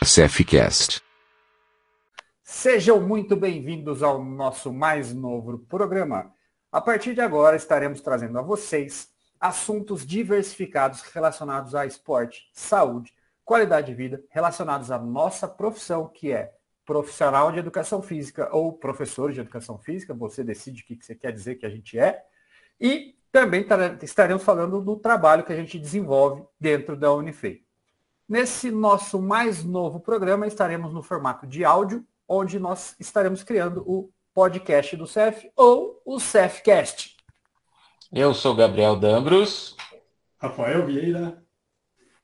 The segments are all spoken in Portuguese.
CEFcast. Sejam muito bem-vindos ao nosso mais novo programa. A partir de agora estaremos trazendo a vocês assuntos diversificados relacionados a esporte, saúde, qualidade de vida, relacionados à nossa profissão, que é profissional de educação física ou professor de educação física, você decide o que você quer dizer que a gente é, e também estaremos falando do trabalho que a gente desenvolve dentro da Unifei. Nesse nosso mais novo programa, estaremos no formato de áudio, onde nós estaremos criando o podcast do CEF ou o CEFcast. Eu sou Gabriel Dambros. Rafael Vieira.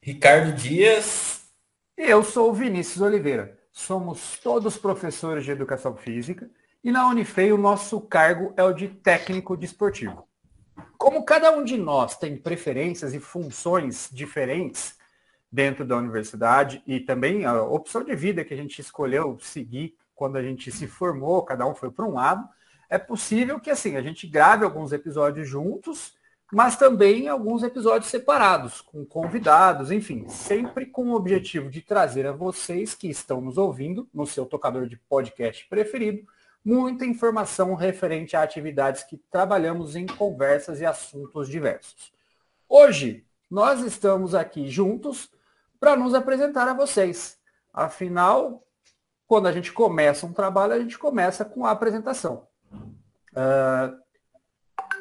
Ricardo Dias. Eu sou o Vinícius Oliveira. Somos todos professores de educação física e na Unifei o nosso cargo é o de técnico desportivo. Como cada um de nós tem preferências e funções diferentes dentro da universidade e também a opção de vida que a gente escolheu seguir quando a gente se formou, cada um foi para um lado, é possível que assim a gente grave alguns episódios juntos, mas também alguns episódios separados, com convidados, enfim, sempre com o objetivo de trazer a vocês que estão nos ouvindo, no seu tocador de podcast preferido, muita informação referente a atividades que trabalhamos em conversas e assuntos diversos. Hoje, nós estamos aqui juntos para nos apresentar a vocês. Afinal, quando a gente começa um trabalho, a gente começa com a apresentação.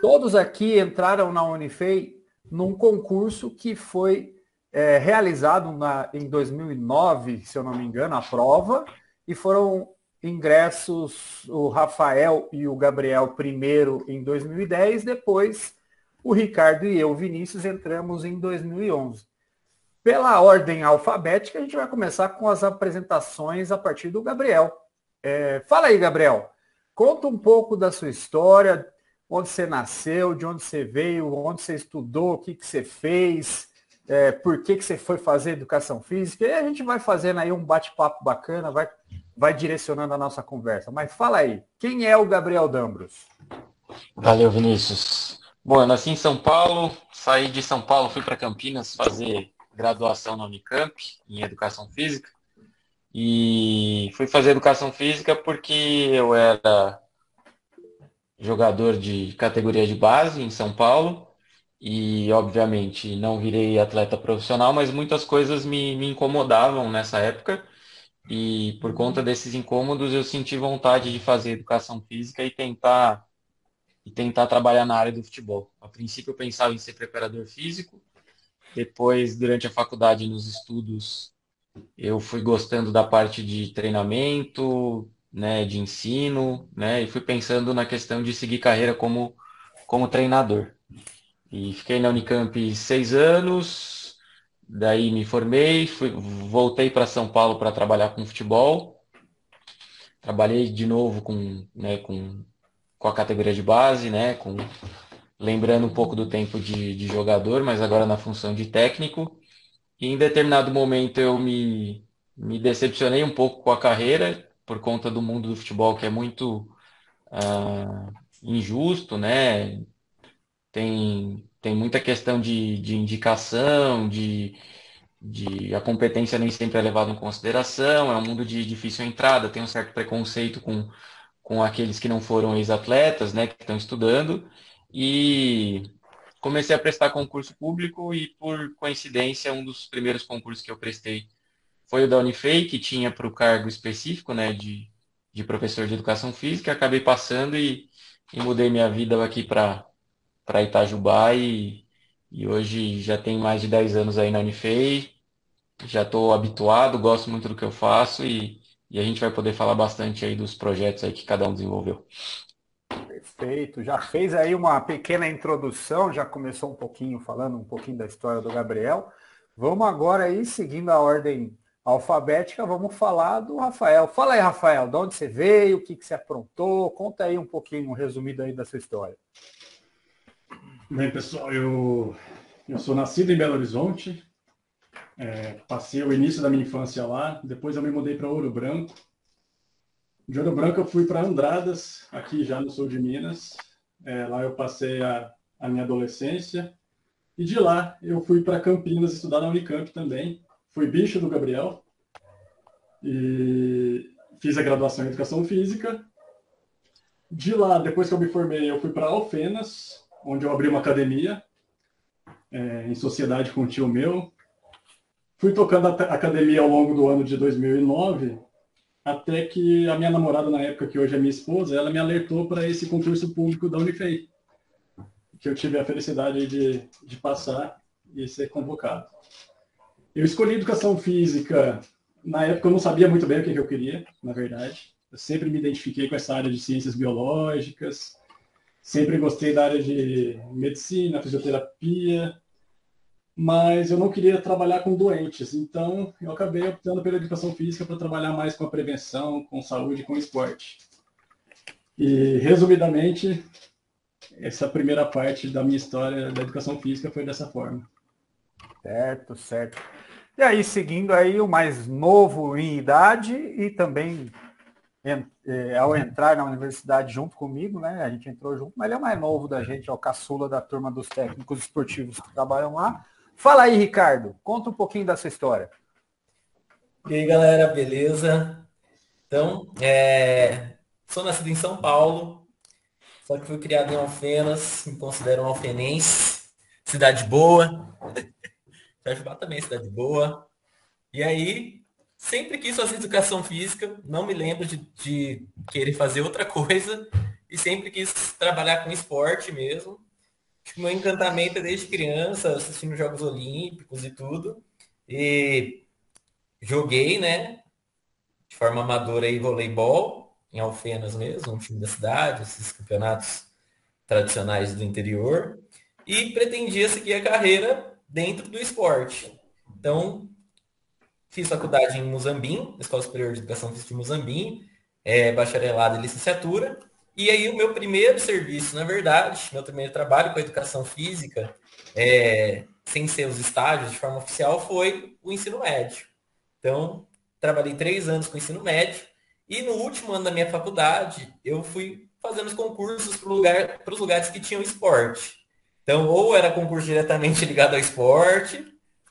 Todos aqui entraram na Unifei num concurso que foi realizado em 2009, se eu não me engano, a prova, e foram ingressos o Rafael e o Gabriel primeiro em 2010, depois o Ricardo e eu, Vinícius, entramos em 2011. Pela ordem alfabética, a gente vai começar com as apresentações a partir do Gabriel. Fala aí, Gabriel. Conta um pouco da sua história, onde você nasceu, de onde você veio, onde você estudou, o que você fez, por que você foi fazer educação física. E a gente vai fazendo aí um bate-papo bacana, vai direcionando a nossa conversa. Mas fala aí, quem é o Gabriel Dambros? Valeu, Vinícius. Bom, eu nasci em São Paulo, saí de São Paulo, fui para Campinas fazer graduação na Unicamp em Educação Física. E fui fazer Educação Física porque eu era jogador de categoria de base em São Paulo e, obviamente, não virei atleta profissional, mas muitas coisas me incomodavam nessa época e, por conta desses incômodos, eu senti vontade de fazer Educação Física e tentar trabalhar na área do futebol. A princípio, eu pensava em ser preparador físico. Depois, durante a faculdade, nos estudos, eu fui gostando da parte de treinamento, né, de ensino, né, e fui pensando na questão de seguir carreira como treinador. E fiquei na Unicamp 6 anos, daí me formei, voltei para São Paulo para trabalhar com futebol. Trabalhei de novo com a categoria de base, né, lembrando um pouco do tempo de jogador, mas agora na função de técnico. E em determinado momento eu me decepcionei um pouco com a carreira, por conta do mundo do futebol que é muito injusto, né? Tem muita questão de indicação, a competência nem sempre é levada em consideração, é um mundo de difícil entrada, tem um certo preconceito com aqueles que não foram ex-atletas, né, que estão estudando, e comecei a prestar concurso público e, por coincidência, um dos primeiros concursos que eu prestei foi o da Unifei, que tinha para o cargo específico, né, de professor de educação física. Acabei passando e mudei minha vida aqui para Itajubá e hoje já tenho mais de 10 anos aí na Unifei, já estou habituado, gosto muito do que eu faço e a gente vai poder falar bastante aí dos projetos aí que cada um desenvolveu. Perfeito, já fez aí uma pequena introdução, já começou um pouquinho falando um pouquinho da história do Gabriel. Vamos agora aí, seguindo a ordem alfabética, vamos falar do Rafael. Fala aí, Rafael, de onde você veio, o que você aprontou, conta aí um pouquinho, um resumido aí da sua história. Bem, pessoal, eu sou nascido em Belo Horizonte, passei o início da minha infância lá, depois eu me mudei para Ouro Branco. De Ouro Branco eu fui para Andradas, aqui já no sul de Minas. Lá eu passei a minha adolescência. E de lá eu fui para Campinas estudar na Unicamp também. Fui bicho do Gabriel. E fiz a graduação em Educação Física. De lá, depois que eu me formei, eu fui para Alfenas, onde eu abri uma academia, em sociedade com um tio meu. Fui tocando a academia ao longo do ano de 2009, até que a minha namorada, na época, que hoje é minha esposa, ela me alertou para esse concurso público da Unifei, que eu tive a felicidade de passar e ser convocado. Eu escolhi Educação Física, na época eu não sabia muito bem o que eu queria, na verdade. Eu sempre me identifiquei com essa área de ciências biológicas, sempre gostei da área de medicina, fisioterapia, mas eu não queria trabalhar com doentes, então eu acabei optando pela educação física para trabalhar mais com a prevenção, com saúde, com esporte. E, resumidamente, essa primeira parte da minha história da educação física foi dessa forma. Certo, certo. E aí, seguindo aí, o mais novo em idade e também ao entrar na universidade junto comigo, né? A gente entrou junto, mas ele é o mais novo da gente, é o caçula da turma dos técnicos esportivos que trabalham lá. Fala aí, Ricardo, conta um pouquinho dessa história. E aí, galera, beleza? Então, sou nascido em São Paulo, só que fui criado em Alfenas, me considero um alfenense, cidade boa. Itajubá também é cidade boa. E aí, sempre quis fazer educação física, não me lembro de querer fazer outra coisa, e sempre quis trabalhar com esporte mesmo. Acho que meu encantamento é desde criança, assistindo Jogos Olímpicos e tudo. E joguei, né, de forma amadora aí voleibol, em Alfenas mesmo, um time da cidade, esses campeonatos tradicionais do interior. E pretendia seguir a carreira dentro do esporte. Então, fiz faculdade em Muzambinho, Escola Superior de Educação Física de Muzambinho, bacharelado e licenciatura. E aí o meu primeiro serviço, na verdade, meu primeiro trabalho com a educação física, sem ser os estágios de forma oficial, foi o ensino médio. Então, trabalhei 3 anos com ensino médio e no último ano da minha faculdade, eu fui fazendo os concursos para os lugares que tinham esporte. Então, ou era concurso diretamente ligado ao esporte,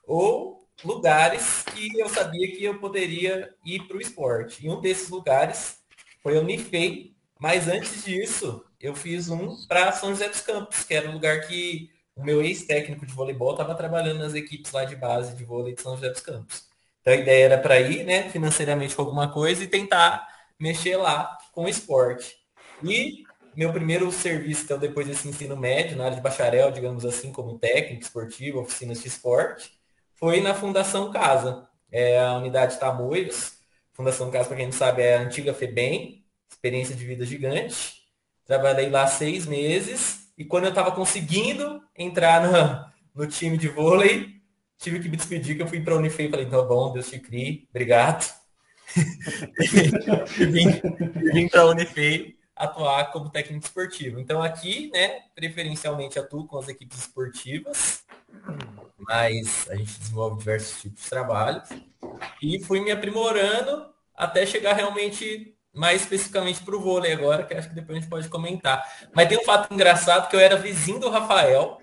ou lugares que eu sabia que eu poderia ir para o esporte. E um desses lugares foi a Unifei, mas antes disso, eu fiz um para São José dos Campos, que era um lugar que o meu ex-técnico de voleibol estava trabalhando nas equipes lá de base de vôlei de São José dos Campos. Então a ideia era para ir, né, financeiramente com alguma coisa e tentar mexer lá com o esporte. E meu primeiro serviço, então, depois desse ensino médio, na área de bacharel, digamos assim, como técnico esportivo, oficinas de esporte, foi na Fundação Casa, a unidade Tamoios. Fundação Casa, para quem não sabe, é a antiga FEBEM, experiência de vida gigante. Trabalhei lá 6 meses e quando eu estava conseguindo entrar no time de vôlei, tive que me despedir, que eu fui para a Unifei e falei, tá bom, Deus te crie, obrigado. e vim para a Unifei atuar como técnico esportivo. Então aqui, né, preferencialmente atuo com as equipes esportivas, mas a gente desenvolve diversos tipos de trabalhos. E fui me aprimorando até chegar realmente mais especificamente para o vôlei agora, que acho que depois a gente pode comentar. Mas tem um fato engraçado que eu era vizinho do Rafael.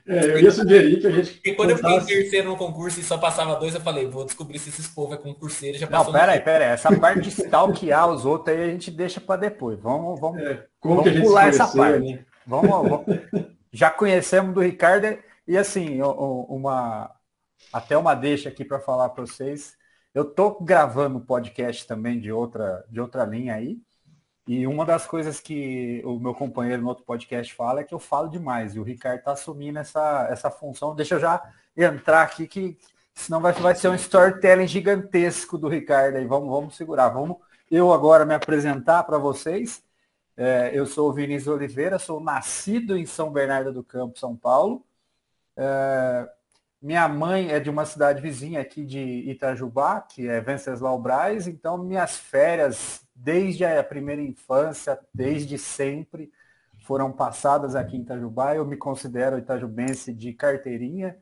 Eu ia sugerir que a gente E quando eu fiquei em terceiro no concurso e só passava 2, eu falei, vou descobrir se esses povos é concurseiro. Já passou. Não, pera aí. Essa parte de stalkear os outros aí a gente deixa para depois. Vamos pular essa parte. Né? Vamos. Já conhecemos do Ricardo e assim, até uma deixa aqui para falar para vocês. Eu tô gravando um podcast também de outra linha aí. E uma das coisas que o meu companheiro no outro podcast fala é que eu falo demais. E o Ricardo está assumindo essa função. Deixa eu já entrar aqui, que senão vai ser um storytelling gigantesco do Ricardo. Aí vamos segurar. Vamos eu agora me apresentar para vocês. Eu sou o Vinícius Oliveira, sou nascido em São Bernardo do Campo, São Paulo. Minha mãe é de uma cidade vizinha aqui de Itajubá, que é Venceslau Braz. Então, minhas férias, desde a primeira infância, desde sempre, foram passadas aqui em Itajubá. Eu me considero itajubense de carteirinha.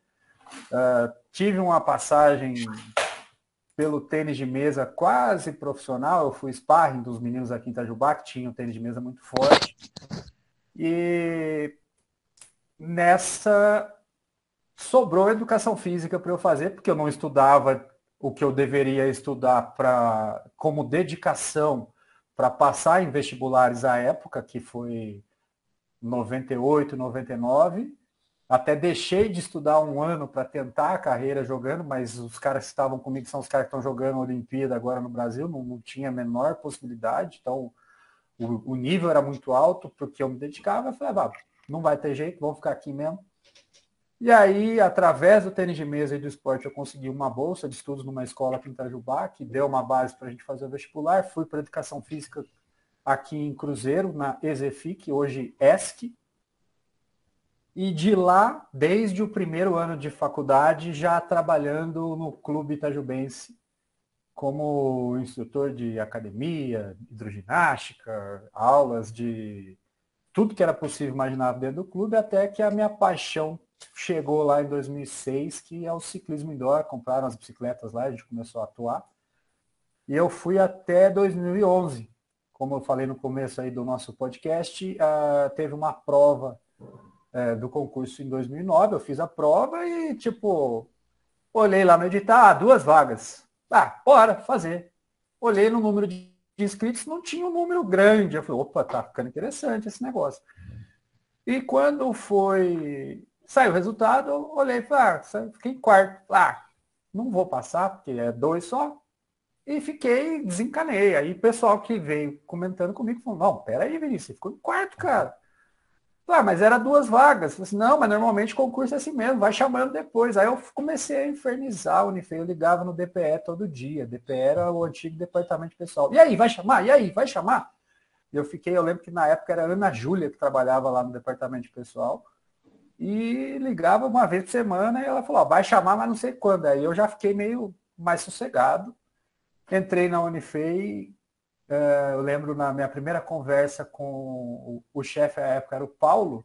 Tive uma passagem pelo tênis de mesa quase profissional. Eu fui sparring dos meninos aqui em Itajubá, que tinham um tênis de mesa muito forte. E nessa sobrou educação física para eu fazer, porque eu não estudava o que eu deveria estudar como dedicação para passar em vestibulares à época, que foi 98, 99. Até deixei de estudar um ano para tentar a carreira jogando, mas os caras que estavam comigo são os caras que estão jogando a Olimpíada agora no Brasil, não tinha a menor possibilidade, então o nível era muito alto, porque eu me dedicava, eu falei, não vai ter jeito, vamos ficar aqui mesmo. E aí, através do tênis de mesa e do esporte, eu consegui uma bolsa de estudos numa escola aqui em Itajubá, que deu uma base para a gente fazer o vestibular, fui para educação física aqui em Cruzeiro, na EZFIC, hoje ESC, e de lá, desde o primeiro ano de faculdade, já trabalhando no Clube Itajubense, como instrutor de academia, hidroginástica, aulas de tudo que era possível imaginar dentro do clube, até que a minha paixão chegou lá em 2006, que é o ciclismo indoor, compraram as bicicletas lá, a gente começou a atuar, e eu fui até 2011. Como eu falei no começo aí do nosso podcast, teve uma prova do concurso em 2009, eu fiz a prova e, olhei lá no edital, 2 vagas. Bora fazer. Olhei no número de inscritos, não tinha um número grande. Eu falei, opa, tá ficando interessante esse negócio. E quando saiu o resultado, eu olhei e falei, fiquei em quarto. Não vou passar, porque é 2 só. E desencanei. Aí o pessoal que veio comentando comigo falou, não, peraí, Vinícius, você ficou em quarto, cara. Mas era 2 vagas. Eu falei, não, mas normalmente o concurso é assim mesmo, vai chamando depois. Aí eu comecei a infernizar o Unifei, eu ligava no DPE todo dia. DPE era o antigo departamento pessoal. E aí, vai chamar? E aí, vai chamar? E eu lembro que na época era a Ana Júlia que trabalhava lá no departamento pessoal. E ligava uma vez por semana e ela falou, vai chamar, mas não sei quando. Aí eu já fiquei meio mais sossegado. Entrei na Unifei. Eu lembro na minha primeira conversa com o chefe à época, era o Paulo.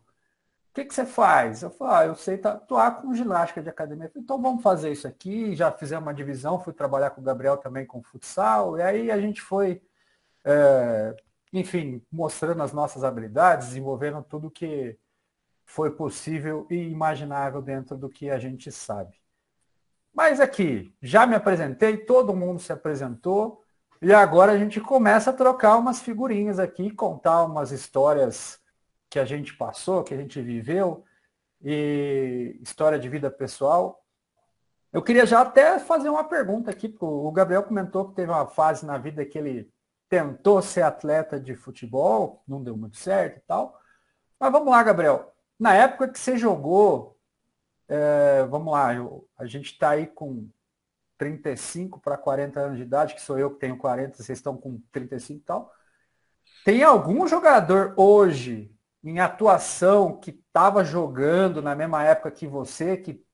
O que você faz? Eu falei, eu sei atuar com ginástica de academia. Falei, então vamos fazer isso aqui. Já fizemos uma divisão, fui trabalhar com o Gabriel também com futsal. E aí a gente foi, enfim, mostrando as nossas habilidades, desenvolvendo tudo que foi possível e imaginável dentro do que a gente sabe. Mas aqui, já me apresentei, todo mundo se apresentou. E agora a gente começa a trocar umas figurinhas aqui, contar umas histórias que a gente passou, que a gente viveu, e história de vida pessoal. Eu queria já até fazer uma pergunta aqui, porque o Gabriel comentou que teve uma fase na vida que ele tentou ser atleta de futebol, não deu muito certo e tal. Mas vamos lá, Gabriel. Na época que você jogou, vamos lá, a gente está aí com 35 para 40 anos de idade, que sou eu que tenho 40, vocês estão com 35 e tal. Tem algum jogador hoje em atuação que estava jogando na mesma época que você, que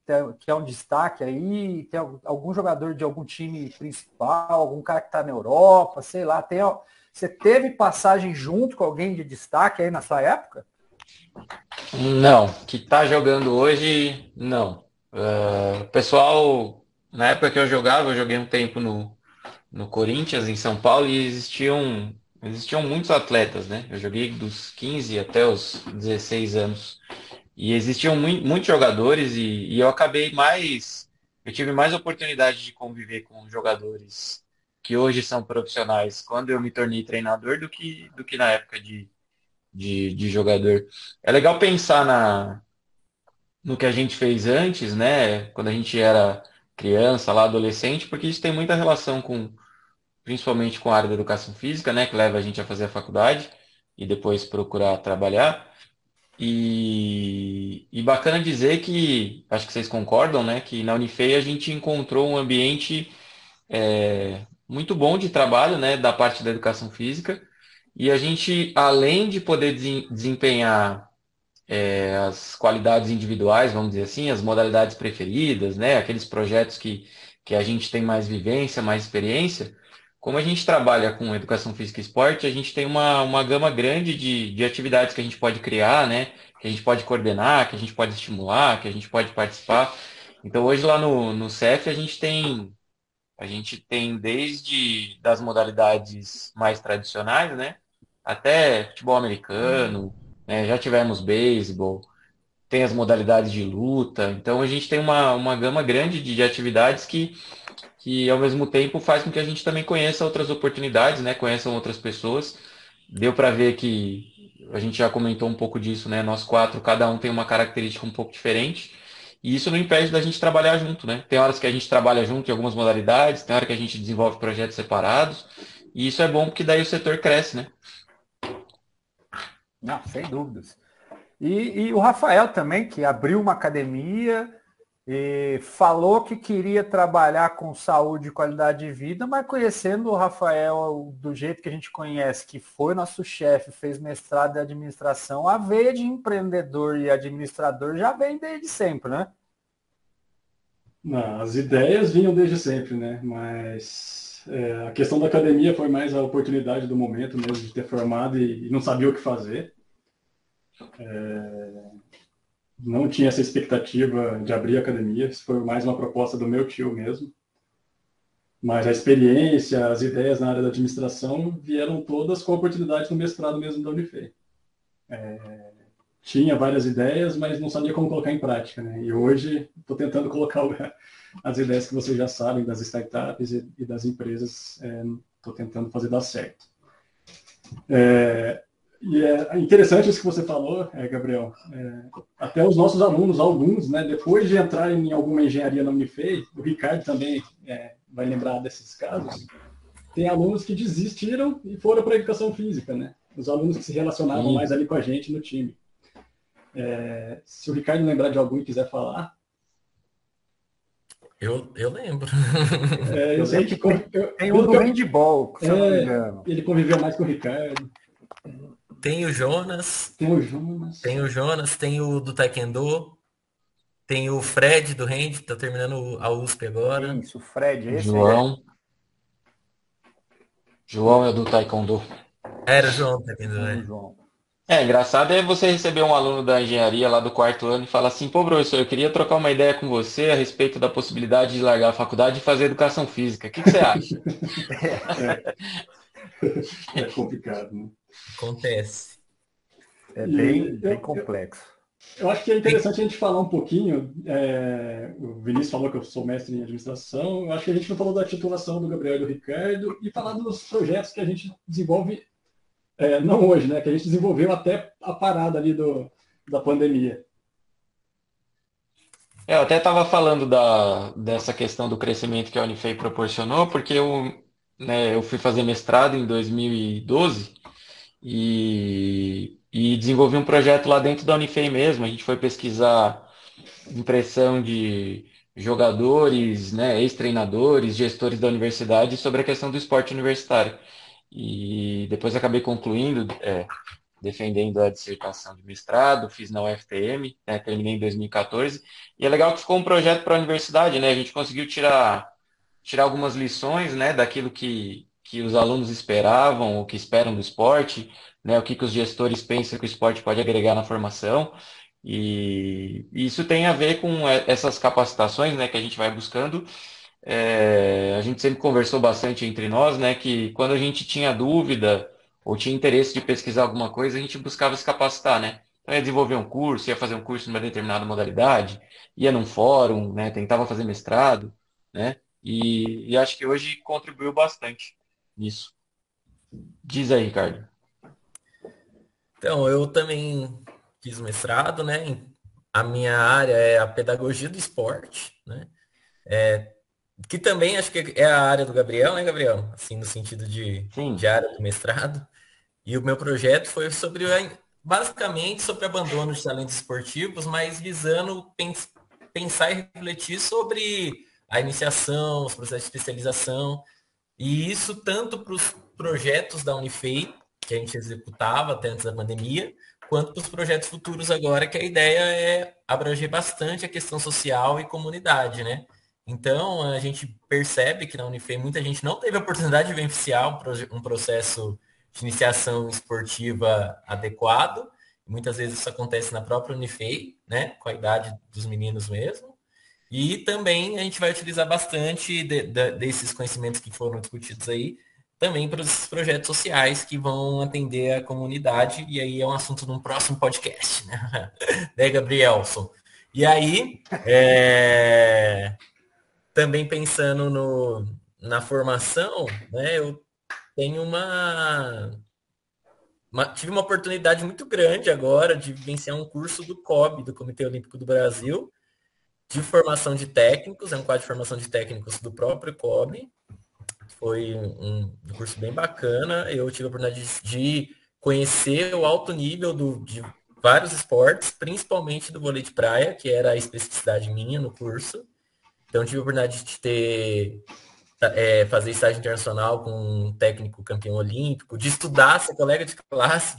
é um destaque aí? Tem algum jogador de algum time principal, algum cara que está na Europa, sei lá. Você teve passagem junto com alguém de destaque aí na sua época? Não, que tá jogando hoje, não. O pessoal, na época que eu jogava, eu joguei um tempo no Corinthians, em São Paulo, e existiam muitos atletas, né? Eu joguei dos 15 até os 16 anos. E existiam muitos jogadores e eu tive mais oportunidade de conviver com jogadores que hoje são profissionais quando eu me tornei treinador do que na época de jogador. É legal pensar no que a gente fez antes, né? Quando a gente era criança, lá adolescente, porque isso tem muita relação principalmente com a área da educação física, né? Que leva a gente a fazer a faculdade e depois procurar trabalhar. E bacana dizer que, acho que vocês concordam, né? Que na Unifei a gente encontrou um ambiente muito bom de trabalho, né? Da parte da educação física. E a gente, além de poder desempenhar as qualidades individuais, vamos dizer assim, as modalidades preferidas, né? Aqueles projetos que a gente tem mais vivência, mais experiência. Como a gente trabalha com educação física e esporte, a gente tem uma gama grande de atividades que a gente pode criar, né? Que a gente pode coordenar, que a gente pode estimular, que a gente pode participar. Então hoje lá no CEF a gente tem desde das modalidades mais tradicionais, né? Até futebol americano, né? Já tivemos beisebol, tem as modalidades de luta. Então a gente tem uma gama grande de atividades que que ao mesmo tempo faz com que a gente também conheça outras oportunidades, né? Conheçam outras pessoas. Deu para ver que a gente já comentou um pouco disso, né? Nós quatro, cada um tem uma característica um pouco diferente. E isso não impede da gente trabalhar junto, né? Tem horas que a gente trabalha junto em algumas modalidades, tem hora que a gente desenvolve projetos separados. E isso é bom porque daí o setor cresce, né? Não, sem dúvidas. E o Rafael também, que abriu uma academia e falou que queria trabalhar com saúde e qualidade de vida, mas conhecendo o Rafael do jeito que a gente conhece, que foi nosso chefe, fez mestrado em administração, a veia de empreendedor e administrador já vem desde sempre, né? Não, as ideias vinham desde sempre, né? Mas a questão da academia foi mais a oportunidade do momento mesmo de ter formado e não sabia o que fazer. Não tinha essa expectativa de abrir a academia, isso foi mais uma proposta do meu tio mesmo. Mas a experiência, as ideias na área da administração vieram todas com a oportunidade no mestrado mesmo da Unifei. Tinha várias ideias, mas não sabia como colocar em prática, né? E hoje estou tentando colocar as ideias que vocês já sabem das startups e das empresas, estou tentando fazer dar certo. E é interessante isso que você falou, Gabriel. Até os nossos alunos, alguns, né, depois de entrarem em alguma engenharia na Unifei, o Ricardo também vai lembrar desses casos, tem alunos que desistiram e foram para a educação física, né? Os alunos que se relacionavam mais ali com a gente no time. Se o Ricardo lembrar de algum e quiser falar. Eu lembro. Eu sei que tem um do handball, se eu não me engano. Ele conviveu mais com o Ricardo. Tem o Jonas. Tem o do Taekwondo. Tem o Fred do Hand, tá terminando a USP agora. Isso, o Fred, esse João. João é do Taekwondo. Era o João do Taekwondo, né? João. Engraçado é você receber um aluno da engenharia lá do quarto ano e falar assim, pô, professor, eu queria trocar uma ideia com você a respeito da possibilidade de largar a faculdade e fazer educação física. O que você acha? É complicado, né? Acontece. É bem complexo. Eu acho que é interessante a gente falar um pouquinho, o Vinícius falou que eu sou mestre em administração, eu acho que a gente não falou da titulação do Gabriel e do Ricardo, e falar dos projetos que a gente desenvolve, não hoje, né, que a gente desenvolveu até a parada ali da pandemia. Eu até estava falando dessa questão do crescimento que a Unifei proporcionou, porque eu fui fazer mestrado em 2012 e desenvolvi um projeto lá dentro da Unifei mesmo. A gente foi pesquisar impressão de jogadores, né, ex-treinadores, gestores da universidade sobre a questão do esporte universitário. E depois acabei concluindo, defendendo a dissertação de mestrado, fiz na UFTM, né, terminei em 2014. E é legal que ficou um projeto para a universidade, né? A gente conseguiu tirar algumas lições, né, daquilo que os alunos esperavam, o que esperam do esporte, né, o que os gestores pensam que o esporte pode agregar na formação. E isso tem a ver com essas capacitações, né, que a gente vai buscando. A gente sempre conversou bastante entre nós, né, que quando a gente tinha dúvida ou tinha interesse de pesquisar alguma coisa, a gente buscava se capacitar, né? Então ia desenvolver um curso, ia fazer um curso numa determinada modalidade, ia num fórum, né, tentava fazer mestrado, né? E acho que hoje contribuiu bastante nisso. Diz aí, Ricardo. Então, eu também fiz mestrado, né? A minha área é a pedagogia do esporte, né? Que também acho que é a área do Gabriel, né, Gabriel? Assim, no sentido de área do mestrado. E o meu projeto foi basicamente sobre abandono de talentos esportivos, mas visando pensar e refletir sobre a iniciação, os processos de especialização, e isso tanto para os projetos da Unifei, que a gente executava até antes da pandemia, quanto para os projetos futuros agora, que a ideia é abranger bastante a questão social e comunidade, né? Então, a gente percebe que na Unifei muita gente não teve a oportunidade de vivenciar um processo de iniciação esportiva adequado. Muitas vezes isso acontece na própria Unifei, né? Com a idade dos meninos mesmo. E também a gente vai utilizar bastante desses conhecimentos que foram discutidos aí, também para os projetos sociais que vão atender a comunidade, e aí é um assunto de um próximo podcast, né, Gabrielson? E aí, também pensando na formação, né, eu tenho tive uma oportunidade muito grande agora de vivenciar um curso do COB, do Comitê Olímpico do Brasil, de formação de técnicos, é um quadro de formação de técnicos do próprio COB. Foi um curso bem bacana. Eu tive a oportunidade de conhecer o alto nível de vários esportes, principalmente do vôlei de praia, que era a especificidade minha no curso. Então, tive a oportunidade de fazer estágio internacional com um técnico campeão olímpico, de estudar, ser colega de classe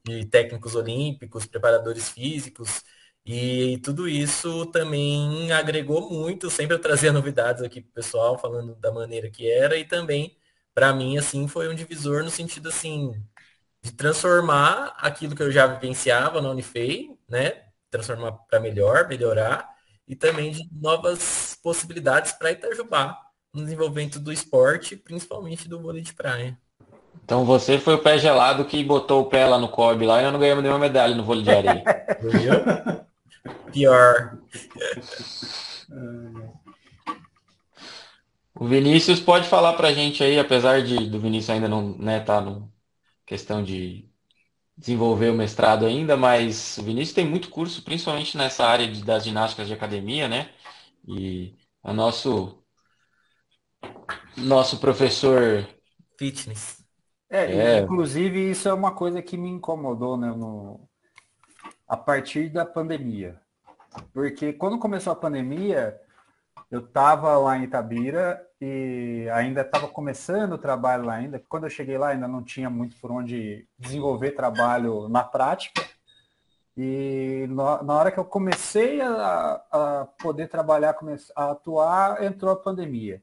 de técnicos olímpicos, preparadores físicos, e tudo isso também agregou muito, sempre eu trazia novidades aqui para o pessoal, falando da maneira que era, e também, para mim, assim, foi um divisor no sentido, assim, de transformar aquilo que eu já vivenciava na Unifei, né? Transformar para melhor, melhorar, e também de novas possibilidades para Itajubá, no desenvolvimento do esporte, principalmente do vôlei de praia. Então você foi o pé gelado que botou o pé lá no COB lá e nós não ganhamos nenhuma medalha no vôlei de areia. Viu? Pior. O Vinícius pode falar pra gente aí, apesar do Vinícius ainda não, né, tá no questão de desenvolver o mestrado ainda, mas o Vinícius tem muito curso, principalmente nessa área das ginásticas de academia, né? E o nosso professor Fitness. é, Inclusive isso é uma coisa que me incomodou, né, a partir da pandemia. Porque quando começou a pandemia, eu estava lá em Itabira e ainda estava começando o trabalho lá ainda. Quando eu cheguei lá ainda não tinha muito por onde desenvolver trabalho na prática. E na hora que eu comecei a poder trabalhar, a atuar, entrou a pandemia.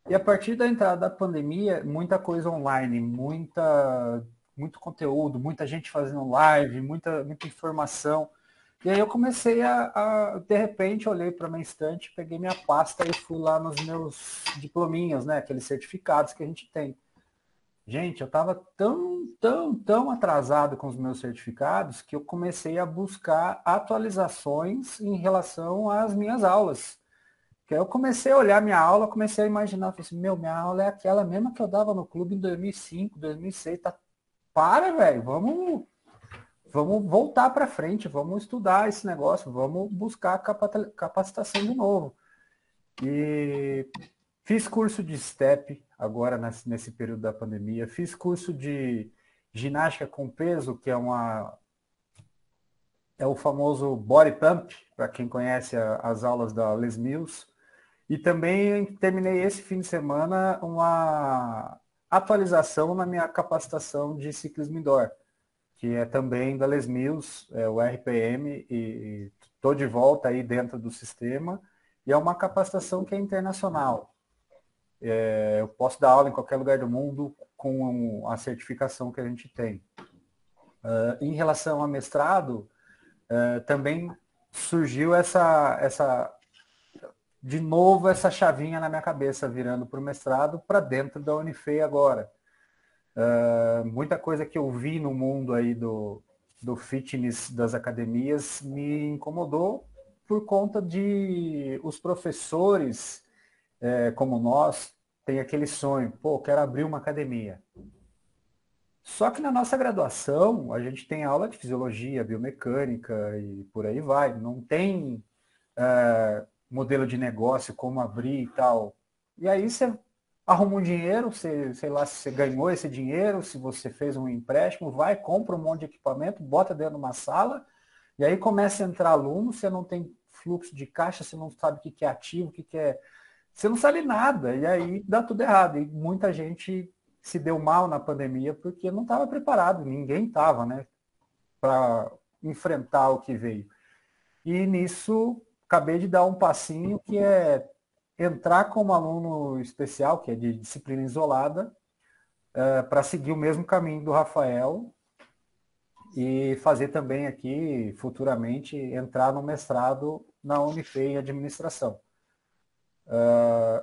E a partir da entrada da pandemia, muita coisa online, muito conteúdo, muita gente fazendo live, muita informação. E aí eu comecei de repente, olhei para minha estante, peguei minha pasta e fui lá nos meus diplominhas, né? Aqueles certificados que a gente tem. Gente, eu estava tão atrasado com os meus certificados que eu comecei a buscar atualizações em relação às minhas aulas. Que aí eu comecei a olhar minha aula, comecei a imaginar, falei assim, minha aula é aquela mesma que eu dava no clube em 2005, 2006, tá? Para, velho, vamos voltar para frente, vamos estudar esse negócio, vamos buscar capacitação de novo. E fiz curso de STEP agora nesse período da pandemia, fiz curso de ginástica com peso, que é o famoso body pump, para quem conhece as aulas da Les Mills. E também terminei esse fim de semana uma atualização na minha capacitação de ciclismo indoor, que é também da Les Mills, o RPM, e estou de volta aí dentro do sistema, e é uma capacitação que é internacional. Eu posso dar aula em qualquer lugar do mundo com a certificação que a gente tem. Em relação a mestrado, também surgiu de novo essa chavinha na minha cabeça, virando para o mestrado, para dentro da Unifei agora. Muita coisa que eu vi no mundo aí do fitness das academias me incomodou por conta de os professores, como nós, tem aquele sonho, pô, quero abrir uma academia. Só que na nossa graduação, a gente tem aula de fisiologia, biomecânica e por aí vai. Não tem modelo de negócio, como abrir e tal. E aí você arruma um dinheiro, sei lá se você ganhou esse dinheiro, se você fez um empréstimo, vai, compra um monte de equipamento, bota dentro de uma sala, e aí começa a entrar aluno, você não tem fluxo de caixa, você não sabe o que é ativo, o que é... Você não sabe nada, e aí dá tudo errado. E muita gente se deu mal na pandemia porque não estava preparado, ninguém estava, né, para enfrentar o que veio. E nisso, acabei de dar um passinho que é entrar como aluno especial, que é de disciplina isolada, para seguir o mesmo caminho do Rafael e fazer também aqui, futuramente, entrar no mestrado na Unifei em administração.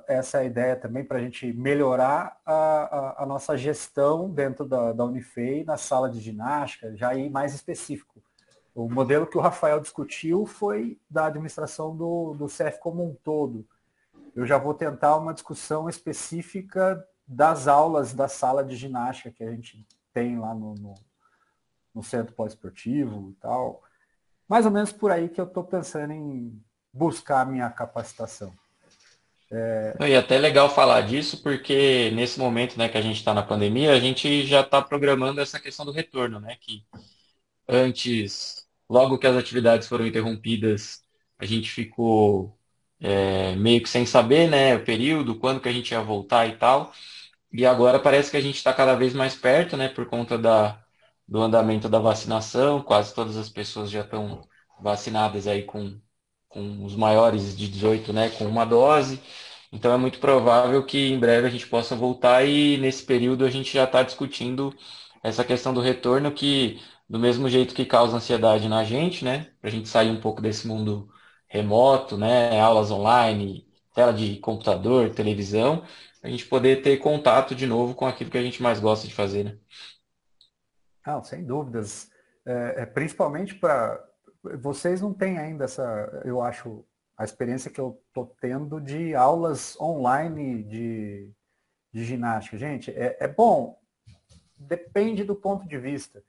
Essa é a ideia também para a gente melhorar a nossa gestão dentro da Unifei, na sala de ginástica, já ir mais específico. O modelo que o Rafael discutiu foi da administração do CF como um todo. eu já vou tentar uma discussão específica das aulas da sala de ginástica que a gente tem lá no centro pós-esportivo e tal. Mais ou menos por aí que eu estou pensando em buscar a minha capacitação. E é até legal falar disso, porque nesse momento, né, que a gente está na pandemia, a gente já está programando essa questão do retorno, né? Que antes, logo que as atividades foram interrompidas, a gente ficou meio que sem saber, né, o período, quando que a gente ia voltar e tal. E agora parece que a gente está cada vez mais perto, né, por conta do andamento da vacinação. Quase todas as pessoas já estão vacinadas aí com os maiores de 18, né, com uma dose. Então é muito provável que em breve a gente possa voltar e nesse período a gente já está discutindo essa questão do retorno que, do mesmo jeito que causa ansiedade na gente, né, para a gente sair um pouco desse mundo remoto, né, aulas online, tela de computador, televisão, a gente poder ter contato de novo com aquilo que a gente mais gosta de fazer, né? Não, sem dúvidas. Principalmente para... Vocês não têm ainda eu acho, a experiência que eu estou tendo de aulas online de ginástica. Gente, é bom, depende do ponto de vista.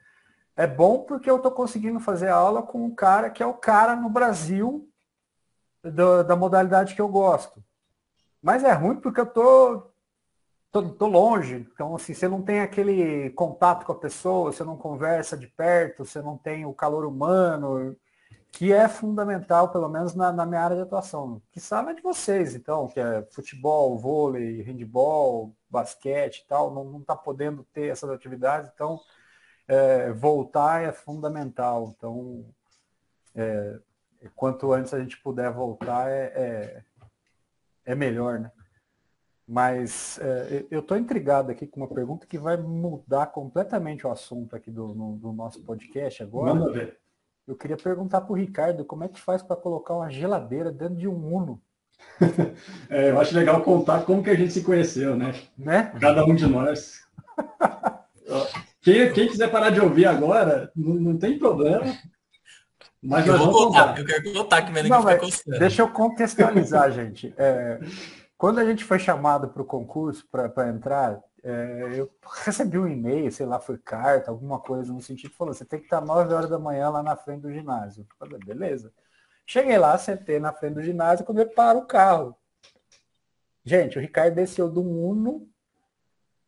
É bom porque eu estou conseguindo fazer aula com um cara que é o cara no Brasil da modalidade que eu gosto. Mas é ruim porque eu tô longe. Então, assim, você não tem aquele contato com a pessoa, você não conversa de perto, você não tem o calor humano, que é fundamental, pelo menos na minha área de atuação. Que sabe é de vocês, então, que é futebol, vôlei, handebol, basquete e tal, não está podendo ter essas atividades, então voltar é fundamental. Então, quanto antes a gente puder voltar, é melhor, né? Mas eu estou intrigado aqui com uma pergunta que vai mudar completamente o assunto aqui do nosso podcast agora. Manda ver. Eu queria perguntar para o Ricardo como é que faz para colocar uma geladeira dentro de um Uno. Eu acho legal contar como que a gente se conheceu, né? Cada um de nós. Quem quiser parar de ouvir agora, não tem problema. Mas eu vou contar. Eu quero contar que vai ficar coçando. Deixa eu contextualizar, gente. Quando a gente foi chamado para o concurso, para entrar, eu recebi um e-mail, sei lá, foi carta, alguma coisa no sentido, falou, você tem que estar 9 horas da manhã lá na frente do ginásio. Eu falei, beleza. Cheguei lá, sentei na frente do ginásio, quando ele para o carro. Gente, o Ricardo desceu do Uno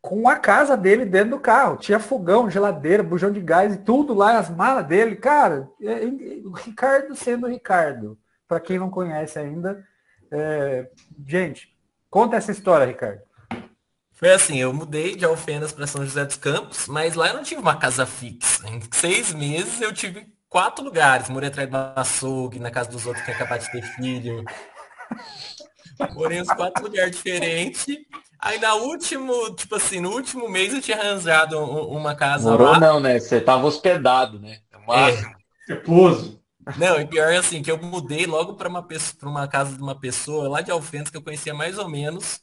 com a casa dele dentro do carro. Tinha fogão, geladeira, bujão de gás e tudo lá, as malas dele. Cara, o Ricardo sendo o Ricardo. Para quem não conhece ainda, gente, conta essa história, Ricardo. Foi assim, eu mudei de Alfenas para São José dos Campos, mas lá eu não tive uma casa fixa. Em 6 meses eu tive 4 lugares. Morei atrás do açougue, na casa dos outros que acabaram de ter filho. Morei uns 4 lugares diferentes. Aí no último mês eu tinha arranjado uma casa Morou lá. Não, né? Você tava hospedado, né? Reposo. Não, e pior é assim, que eu mudei logo para uma casa de uma pessoa lá de Alfenas que eu conhecia mais ou menos,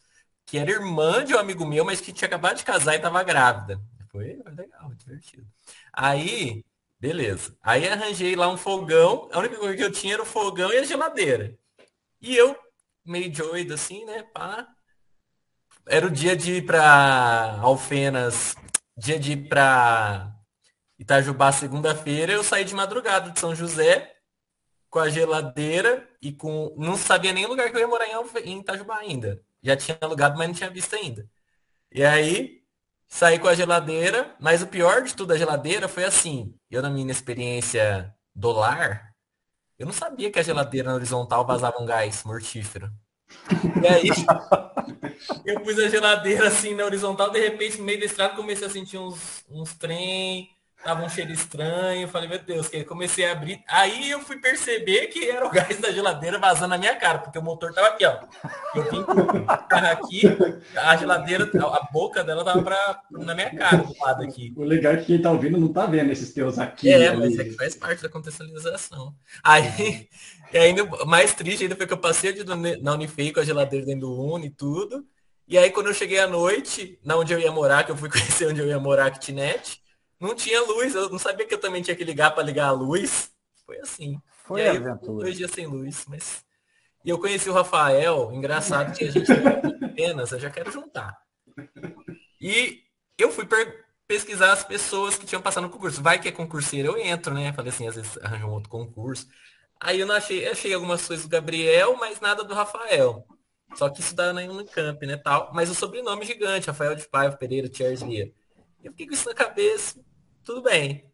que era irmã de um amigo meu, mas que tinha acabado de casar e estava grávida. Foi legal, divertido. Aí, beleza. Aí arranjei lá um fogão, a única coisa que eu tinha era o fogão e a geladeira. E eu, meio doido assim, né, pá. Era o dia de ir pra Alfenas, dia de ir pra Itajubá segunda-feira, eu saí de madrugada de São José com a geladeira e com... Não sabia nem o lugar que eu ia morar em Itajubá ainda. Já tinha alugado, mas não tinha visto ainda. E aí, saí com a geladeira, mas o pior de tudo da geladeira foi assim, eu na minha experiência do lar, eu não sabia que a geladeira na horizontal vazava um gás mortífero. E aí, eu pus a geladeira assim na horizontal, de repente, no meio da estrada, comecei a sentir uns trem, tava um cheiro estranho, falei, meu Deus, que comecei a abrir. Aí eu fui perceber que era o gás da geladeira vazando na minha cara, porque o motor tava aqui, ó. Eu vim com o carro aqui, a geladeira, a boca dela tava na minha cara, do lado aqui. O legal é que quem tá ouvindo não tá vendo esses teus aqui. Mas é que faz parte da contextualização. Aí, e ainda mais triste ainda foi que eu passei na Unifei com a geladeira dentro do Uno e tudo. E aí quando eu cheguei à noite, na onde eu ia morar, que eu fui conhecer onde eu ia morar, a kitnet, não tinha luz, eu não sabia que eu também tinha que ligar para ligar a luz. Foi assim. Foi e aí aventura. 2 dias sem luz, mas... E eu conheci o Rafael, engraçado que a gente apenas, eu já quero juntar. E eu fui pesquisar as pessoas que tinham passado no concurso. Vai que é concurseiro, eu entro, né? Falei assim, às vezes arranjo um outro concurso. Aí eu não achei algumas coisas do Gabriel, mas nada do Rafael. Só que isso dá na Unicamp, né, tal. Mas o sobrenome é gigante, Rafael de Paiva Pereira Thiers Vieira. Eu fiquei com isso na cabeça, tudo bem.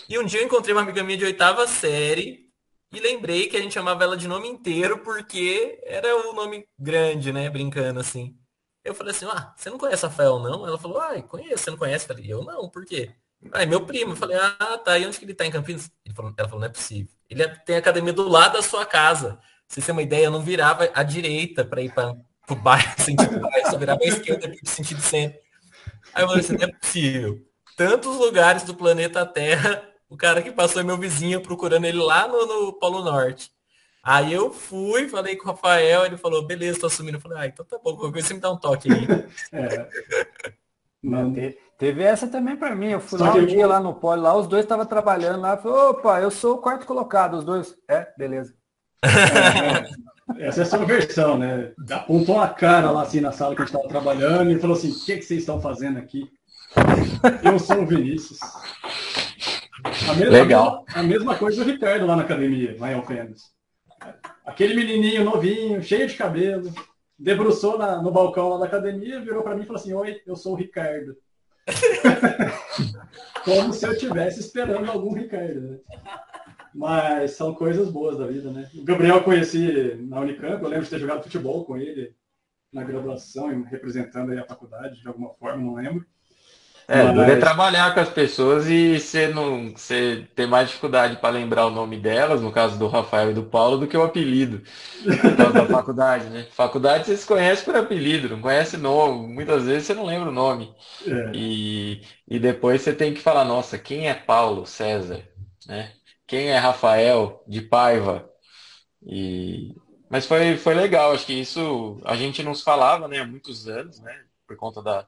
E um dia eu encontrei uma amiga minha de oitava série e lembrei que a gente chamava ela de nome inteiro porque era o nome grande, né, brincando assim. Eu falei assim, você não conhece Rafael, não? Ela falou, conheço, você não conhece? Eu falei, eu não, por quê? É meu primo. Eu falei, tá, e onde que ele tá em Campinas? Ela falou, não é possível. Tem academia do lado da sua casa. Pra você ter uma ideia, eu não virava à direita para ir para o bairro, sentido bairro, só virava à esquerda para sentido centro. Aí eu falei assim, não é possível. Tantos lugares do planeta Terra, o cara que passou é meu vizinho procurando ele lá no Polo Norte. Aí eu fui, falei com o Rafael, ele falou, beleza, tô assumindo. Eu falei, então tá bom, qualquer coisa você me dá um toque aí. É, É, não, teve essa também para mim. Eu fui só lá que um dia lá no pole, lá os dois estavam trabalhando lá. Falei, opa, eu sou o quarto colocado, os dois. Beleza. essa é a sua versão, né? Apontou a cara lá assim na sala que a gente estava trabalhando e falou assim: o que vocês estão fazendo aqui? Eu sou o Vinícius. Legal. A mesma coisa o Ricardo lá na academia, lá em Alfenas. Aquele menininho novinho, cheio de cabelo, debruçou no balcão lá da academia, virou para mim e falou assim: oi, eu sou o Ricardo. Como se eu estivesse esperando algum Ricardo, né? Mas são coisas boas da vida, né? O Gabriel eu conheci na Unicamp, eu lembro de ter jogado futebol com ele na graduação, representando aí a faculdade de alguma forma, não lembro. Duro é trabalhar com as pessoas e você ter mais dificuldade para lembrar o nome delas, no caso do Rafael e do Paulo, do que o apelido, por causa da faculdade, né? Faculdade você se conhece por apelido, não conhece nome, muitas vezes você não lembra o nome. E depois você tem que falar, nossa, quem é Paulo César, né? Quem é Rafael de Paiva? Mas foi legal, acho que isso a gente não se falava, né, há muitos anos, né? Por conta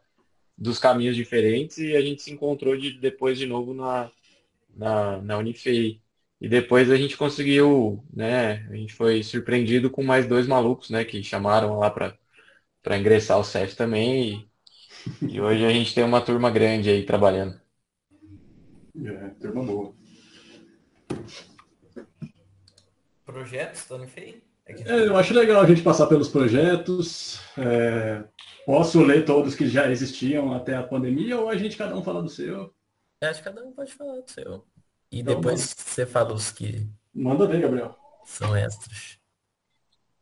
dos caminhos diferentes e a gente se encontrou depois de novo na Unifei. E depois a gente conseguiu, né? A gente foi surpreendido com mais dois malucos, né? Que chamaram lá para ingressar o CEF também. E hoje a gente tem uma turma grande aí trabalhando. Turma boa. Projetos, Tony Fei? Eu acho legal a gente passar pelos projetos. Posso ler todos que já existiam até a pandemia ou a gente cada um fala do seu? Acho que cada um pode falar do seu. E Então, depois você fala os que manda ver, Gabriel. são extras.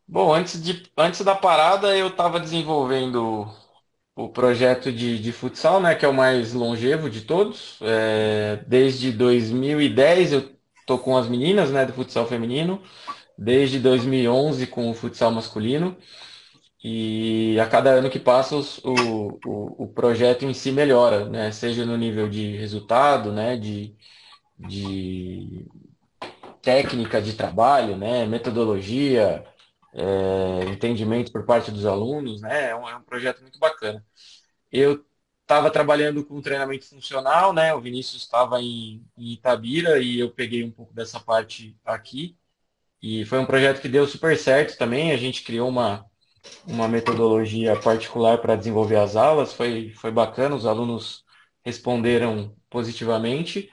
Bom, antes da parada eu estava desenvolvendo o projeto de futsal, né, que é o mais longevo de todos. Desde 2010 eu tô com as meninas, né, do futsal feminino. Desde 2011 com o futsal masculino. E a cada ano que passa o projeto em si melhora, né? Seja no nível de resultado, né? De técnica de trabalho, né? Metodologia, entendimento por parte dos alunos, né? É um projeto muito bacana. Eu estava trabalhando com treinamento funcional, né? O Vinícius estava em Itabira e eu peguei um pouco dessa parte aqui. E foi um projeto que deu super certo também. A gente criou uma metodologia particular para desenvolver as aulas, foi bacana, os alunos responderam positivamente.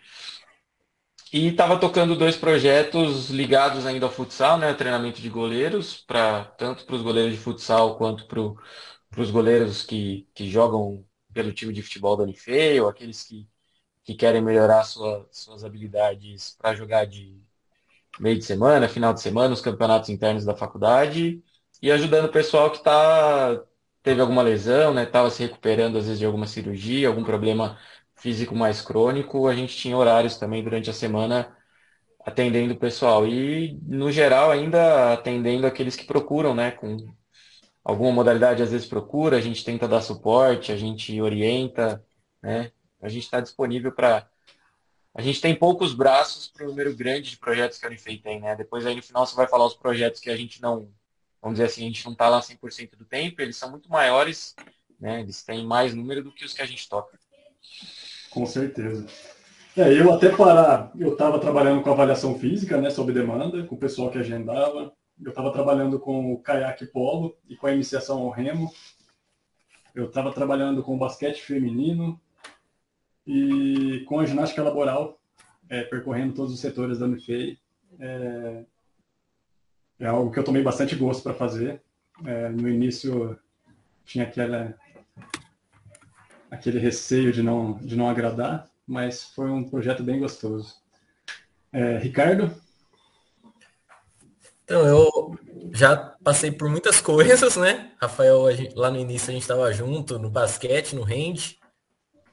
E estava tocando dois projetos ligados ainda ao futsal, né? Treinamento de goleiros, tanto para os goleiros de futsal quanto para os goleiros que jogam pelo time de futebol da Unifei, ou aqueles que querem melhorar suas habilidades para jogar de meio de semana, final de semana, os campeonatos internos da faculdade e ajudando o pessoal que teve alguma lesão, né, estava se recuperando às vezes de alguma cirurgia, algum problema físico mais crônico. A gente tinha horários também durante a semana atendendo o pessoal e, no geral, ainda atendendo aqueles que procuram, né, com alguma modalidade às vezes procura, a gente tenta dar suporte, a gente orienta, né, a gente está disponível para a gente tem poucos braços para o número grande de projetos que a Unifei tem, né? Depois aí no final você vai falar os projetos que a gente não, vamos dizer assim, a gente não está lá 100% do tempo, eles são muito maiores, né? Eles têm mais número do que os que a gente toca. Com certeza. Eu estava trabalhando com avaliação física, né, sob demanda, com o pessoal que agendava. eu estava trabalhando com o caiaque polo e com a iniciação ao remo. Eu estava trabalhando com o basquete feminino e com a ginástica laboral, percorrendo todos os setores da Unifei. É algo que eu tomei bastante gosto para fazer. No início tinha aquele receio de não agradar, mas foi um projeto bem gostoso. Ricardo? Então, eu já passei por muitas coisas, né? Rafael, lá no início a gente estava junto no basquete, no hand,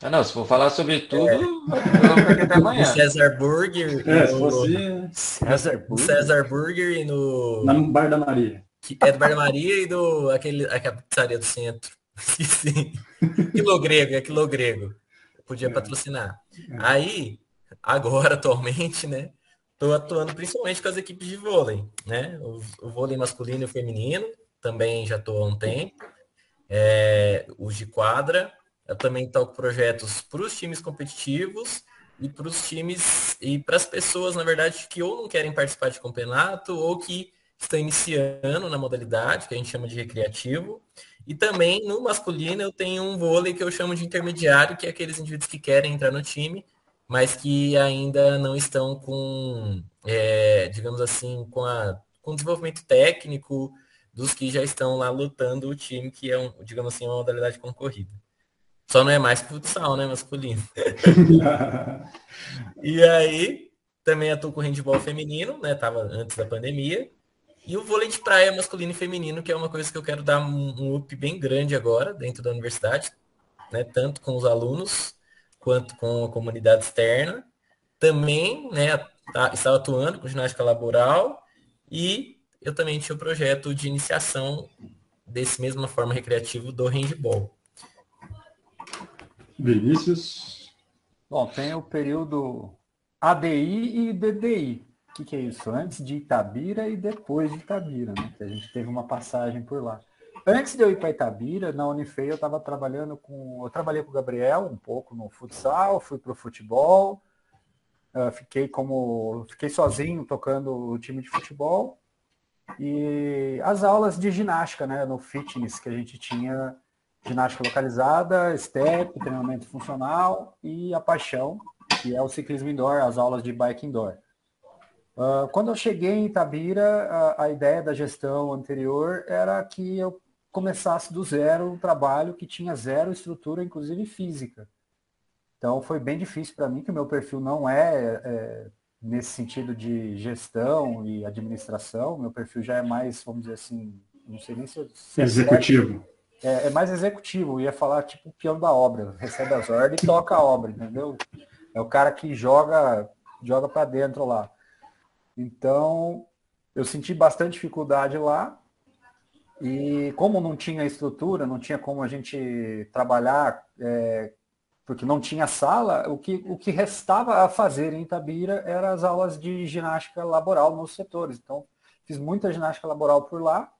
Ah, não, se for falar sobre tudo, vamos ficar aqui até no amanhã. César Burger, Se fosse César no Burger? César Burger e no no Bar da Maria. do Bar Maria e aquela pizzaria do centro. Esqueci. Quilo grego. Podia patrocinar. Aí, agora, atualmente, né? Estou atuando principalmente com as equipes de vôlei, né? O vôlei masculino e feminino, também já estou há um tempo. Os de quadra. Eu também toco projetos para os times competitivos e para os times e para as pessoas, na verdade, que ou não querem participar de campeonato ou que estão iniciando na modalidade, que a gente chama de recreativo. E também no masculino eu tenho um vôlei que eu chamo de intermediário, que é aqueles indivíduos que querem entrar no time, mas que ainda não estão com, digamos assim, com desenvolvimento técnico dos que já estão lá lutando o time, que é, digamos assim, uma modalidade concorrida. Só não é mais que futsal, né, masculino. E aí, também atuo com handball feminino, né, tava antes da pandemia. E o vôlei de praia masculino e feminino, que é uma coisa que eu quero dar um up bem grande agora, dentro da universidade, né, tanto com os alunos, quanto com a comunidade externa. Também, né, estava atuando com ginástica laboral e eu também tinha o projeto de iniciação desse mesma forma recreativo do handball. Vinícius? Bom, tem o período ADI e DDI. O que é isso? Antes de Itabira e depois de Itabira, né? Que a gente teve uma passagem por lá. Antes de eu ir para Itabira, na Unifei eu estava trabalhando eu trabalhei com o Gabriel um pouco no futsal, fui para o futebol, fiquei sozinho tocando o time de futebol e as aulas de ginástica, né? No fitness que a gente tinha, ginástica localizada, step, treinamento funcional e a paixão, que é o ciclismo indoor, as aulas de bike indoor. Quando eu cheguei em Itabira, a ideia da gestão anterior era que eu começasse do zero um trabalho que tinha zero estrutura, inclusive física. Então foi bem difícil para mim, que o meu perfil não é nesse sentido de gestão e administração, meu perfil já é mais, vamos dizer assim, não sei nem se é executivo. É mais executivo, eu ia falar tipo o peão da obra, recebe as ordens e toca a obra, entendeu? É o cara que joga para dentro lá. Então, eu senti bastante dificuldade lá e como não tinha estrutura, não tinha como a gente trabalhar, porque não tinha sala, o que restava a fazer em Itabira eram as aulas de ginástica laboral nos setores. Então, fiz muita ginástica laboral por lá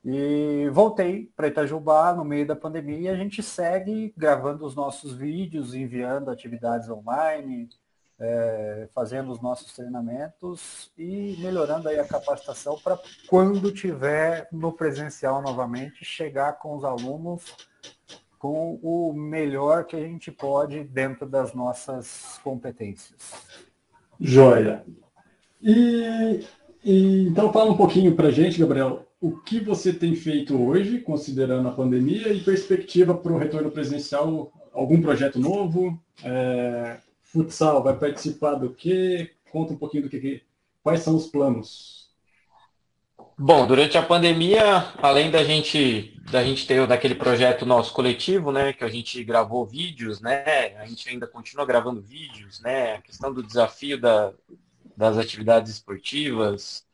e voltei para Itajubá no meio da pandemia e a gente segue gravando os nossos vídeos, enviando atividades online, fazendo os nossos treinamentos e melhorando aí a capacitação para quando tiver no presencial novamente, chegar com os alunos com o melhor que a gente pode dentro das nossas competências. Joia. Então fala um pouquinho para a gente, Gabriel, o que você tem feito hoje, considerando a pandemia, e perspectiva para o retorno presencial, algum projeto novo? Futsal, vai participar do quê? Conta um pouquinho quais são os planos. Bom, durante a pandemia, além da gente ter daquele projeto nosso coletivo, né, que a gente gravou vídeos, né, a gente ainda continua gravando vídeos, né, a questão do desafio das atividades esportivas,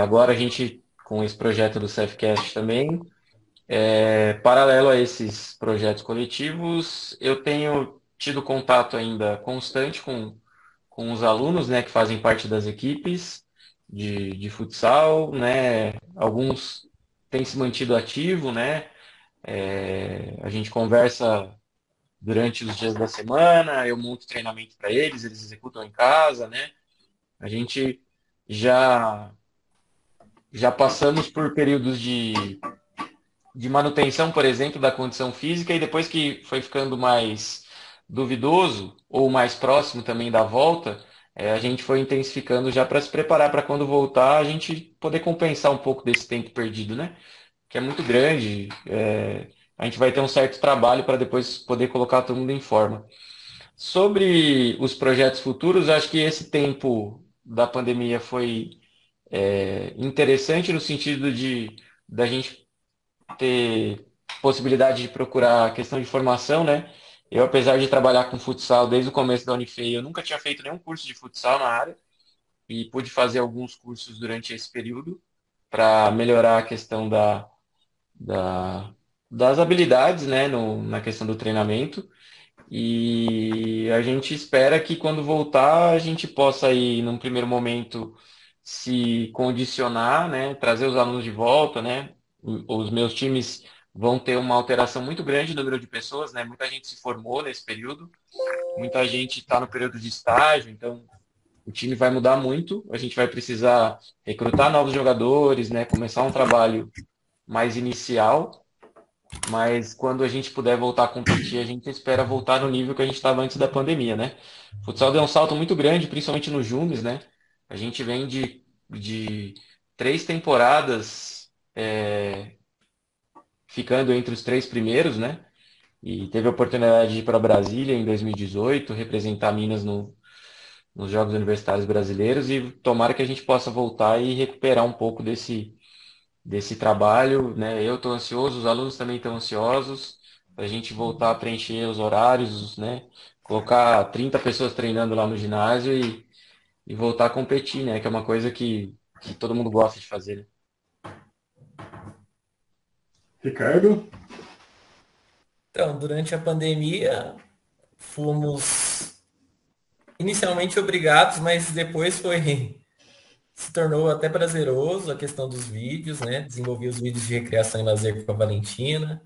agora a gente, com esse projeto do CFCast também, paralelo a esses projetos coletivos, eu tenho tido contato ainda constante com os alunos, né, que fazem parte das equipes de futsal, né, alguns têm se mantido ativo, né, a gente conversa durante os dias da semana, eu monto treinamento para eles executam em casa, né, a gente já já passamos por períodos de manutenção, por exemplo, da condição física, e depois que foi ficando mais duvidoso, ou mais próximo também da volta, a gente foi intensificando já para se preparar para quando voltar a gente poder compensar um pouco desse tempo perdido, né? Que é muito grande. A gente vai ter um certo trabalho para depois poder colocar todo mundo em forma. Sobre os projetos futuros, acho que esse tempo da pandemia foi interessante no sentido de da gente ter possibilidade de procurar a questão de formação, né? Eu, apesar de trabalhar com futsal desde o começo da Unifei, eu nunca tinha feito nenhum curso de futsal na área e pude fazer alguns cursos durante esse período para melhorar a questão da- das habilidades, né, na questão do treinamento. E a gente espera que quando voltar a gente possa aí, num primeiro momento, se condicionar, né, trazer os alunos de volta, né? Os meus times vão ter uma alteração muito grande no número de pessoas, né? Muita gente se formou nesse período, muita gente está no período de estágio, então o time vai mudar muito. A gente vai precisar recrutar novos jogadores, né? Começar um trabalho mais inicial, mas quando a gente puder voltar a competir, a gente espera voltar no nível que a gente estava antes da pandemia, né? O futsal deu um salto muito grande, principalmente no Júnior, né? A gente vem de 3 temporadas ficando entre os 3 primeiros, né? E teve a oportunidade de ir para Brasília em 2018, representar Minas nos Jogos Universitários Brasileiros e tomara que a gente possa voltar e recuperar um pouco desse trabalho, né? Eu estou ansioso, os alunos também estão ansiosos, para a gente voltar a preencher os horários, né? Colocar 30 pessoas treinando lá no ginásio e voltar a competir, né? Que é uma coisa que todo mundo gosta de fazer, né? Ricardo? Então, durante a pandemia, fomos inicialmente obrigados, mas depois se tornou até prazeroso a questão dos vídeos, né? Desenvolvi os vídeos de recreação e lazer com a Valentina.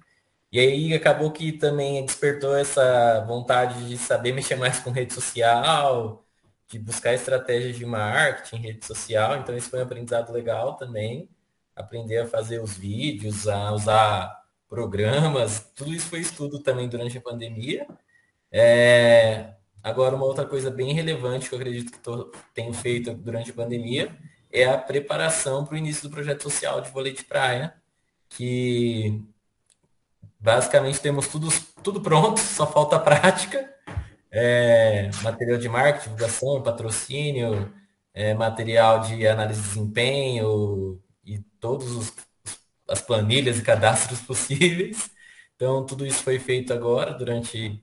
E aí acabou que também despertou essa vontade de saber mexer mais com rede social, de buscar estratégias de marketing, rede social. Então isso foi um aprendizado legal também. Aprender a fazer os vídeos, a usar programas, tudo isso foi estudo também durante a pandemia. Agora, uma outra coisa bem relevante que eu acredito que tenho feito durante a pandemia é a preparação para o início do projeto social de vôlei de praia, que basicamente temos tudo pronto, só falta a prática. Material de marketing, divulgação, patrocínio, material de análise de desempenho e as planilhas e cadastros possíveis. Então, tudo isso foi feito agora, durante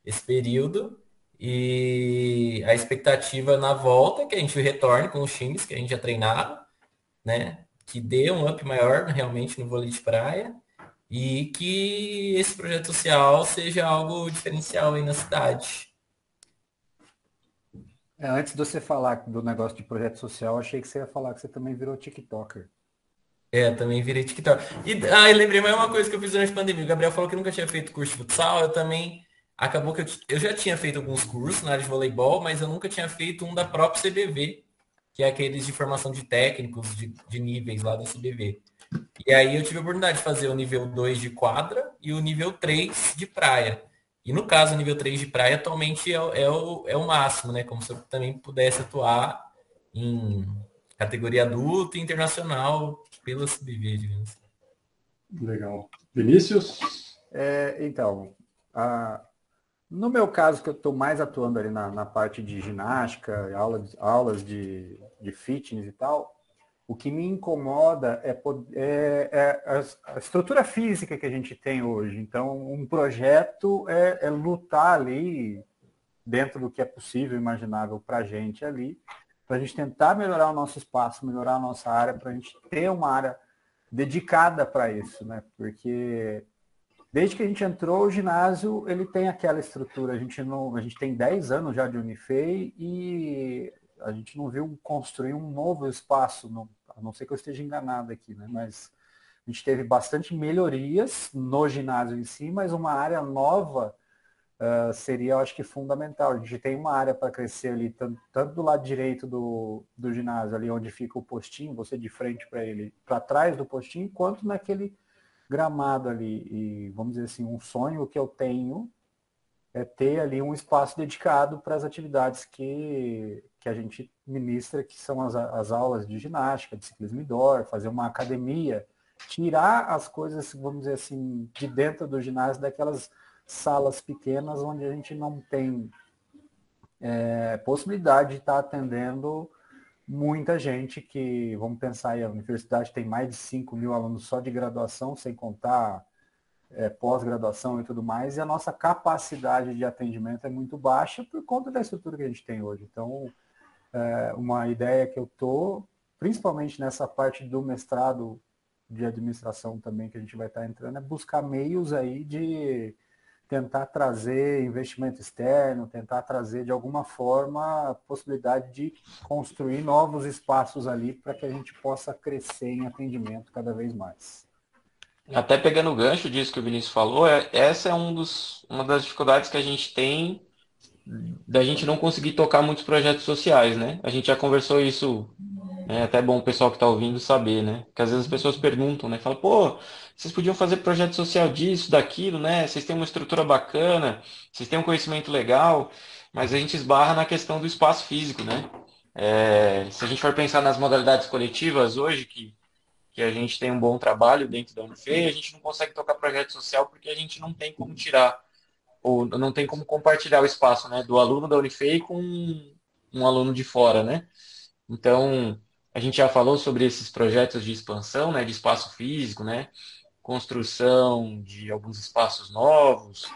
esse período. E a expectativa na volta é que a gente retorne com os times que a gente já treinava, né? Que dê um up maior realmente no vôlei de praia e que esse projeto social seja algo diferencial aí na cidade. Antes de você falar do negócio de projeto social, achei que você ia falar que você também virou TikToker. Também virei TikTok. Eu lembrei mais uma coisa que eu fiz durante a pandemia. O Gabriel falou que nunca tinha feito curso de futsal. Eu também. Acabou que eu já tinha feito alguns cursos na área de voleibol, mas eu nunca tinha feito um da própria CBV, que é aqueles de formação de técnicos de níveis lá da CBV. E aí eu tive a oportunidade de fazer o nível 2 de quadra e o nível 3 de praia. E no caso, o nível 3 de praia atualmente é o máximo, né? Como se eu também pudesse atuar em categoria adulta e internacional pela CBV, digamos. Legal. Vinícius? Então, no meu caso, que eu estou mais atuando ali na parte de ginástica, aulas de fitness e tal, o que me incomoda é a estrutura física que a gente tem hoje. Então, um projeto é lutar ali, dentro do que é possível, imaginável para a gente ali, para a gente tentar melhorar o nosso espaço, melhorar a nossa área, para a gente ter uma área dedicada para isso, né? Porque desde que a gente entrou, o ginásio ele tem aquela estrutura. A gente tem 10 anos já de Unifei e a gente não viu construir um novo espaço, a não ser que eu esteja enganado aqui, né? Mas a gente teve bastante melhorias no ginásio em si, mas uma área nova seria, eu acho que, fundamental. A gente tem uma área para crescer ali, tanto do lado direito do ginásio, ali onde fica o postinho, você de frente para ele, para trás do postinho, quanto naquele gramado ali. E, vamos dizer assim, um sonho que eu tenho é ter ali um espaço dedicado para as atividades que a gente ministra, que são as aulas de ginástica, de ciclismo indoor, fazer uma academia, tirar as coisas, vamos dizer assim, de dentro do ginásio, daquelas salas pequenas onde a gente não tem possibilidade de estar atendendo muita gente que, vamos pensar aí, a universidade tem mais de 5 mil alunos só de graduação, sem contar pós-graduação e tudo mais, e a nossa capacidade de atendimento é muito baixa por conta da estrutura que a gente tem hoje. Então, uma ideia que eu estou, principalmente nessa parte do mestrado de administração também, que a gente vai estar entrando, é buscar meios aí de tentar trazer investimento externo, tentar trazer de alguma forma a possibilidade de construir novos espaços ali para que a gente possa crescer em atendimento cada vez mais. Até pegando o gancho disso que o Vinícius falou, essa é uma das dificuldades que a gente tem da gente não conseguir tocar muitos projetos sociais, né? A gente já conversou isso, é até bom o pessoal que está ouvindo saber, né? Porque às vezes as pessoas perguntam, né? Falam, pô, vocês podiam fazer projeto social disso, daquilo, né? Vocês têm uma estrutura bacana, vocês têm um conhecimento legal, mas a gente esbarra na questão do espaço físico, né? Se a gente for pensar nas modalidades coletivas hoje, que a gente tem um bom trabalho dentro da Unifei, a gente não consegue tocar projeto social porque a gente não tem como tirar, ou não tem como compartilhar o espaço, né, do aluno da Unifei com um aluno de fora, né? Então, a gente já falou sobre esses projetos de expansão, né, de espaço físico, né, construção de alguns espaços novos,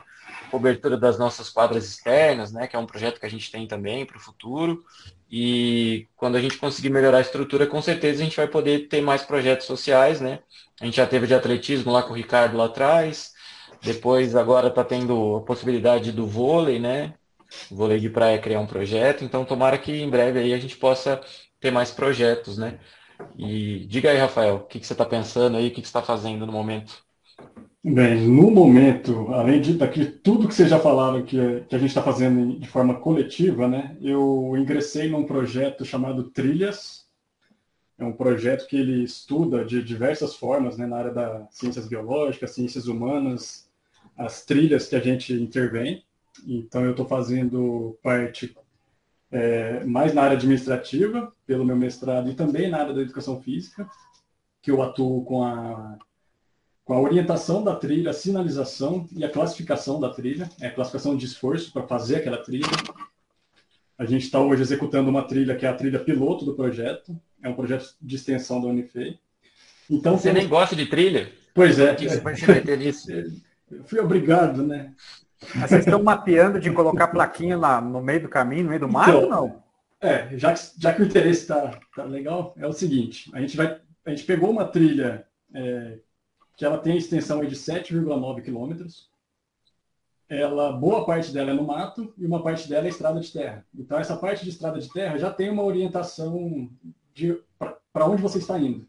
cobertura das nossas quadras externas, né, que é um projeto que a gente tem também para o futuro. E quando a gente conseguir melhorar a estrutura, com certeza a gente vai poder ter mais projetos sociais, né? A gente já teve de atletismo lá com o Ricardo lá atrás, depois agora está tendo a possibilidade do vôlei, né? O vôlei de praia criar um projeto, então tomara que em breve aí a gente possa ter mais projetos, né? E diga aí, Rafael, o que você está pensando aí, o que você está fazendo no momento? Bem, no momento, além daqui tudo que vocês já falaram que a gente está fazendo de forma coletiva, né? Eu ingressei num projeto chamado Trilhas. É um projeto que ele estuda de diversas formas, né, na área das ciências biológicas, ciências humanas, as trilhas que a gente intervém. Então, eu estou fazendo parte mais na área administrativa, pelo meu mestrado, e também na área da educação física, que eu atuo com a orientação da trilha, a sinalização e a classificação da trilha, a classificação de esforço para fazer aquela trilha. A gente está hoje executando uma trilha que é a trilha piloto do projeto, é um projeto de extensão da Unifei. Então, você nem gosta de trilha? Pois é. Que você vai se meter nisso? Eu fui obrigado, né? Mas vocês estão mapeando de colocar plaquinha no meio do caminho, no meio do mato, ou não? Já que o interesse está legal, é o seguinte, a gente pegou uma trilha que ela tem extensão de 7,9 quilômetros. Boa parte dela é no mato e uma parte dela é estrada de terra. Então, essa parte de estrada de terra já tem uma orientação para onde você está indo.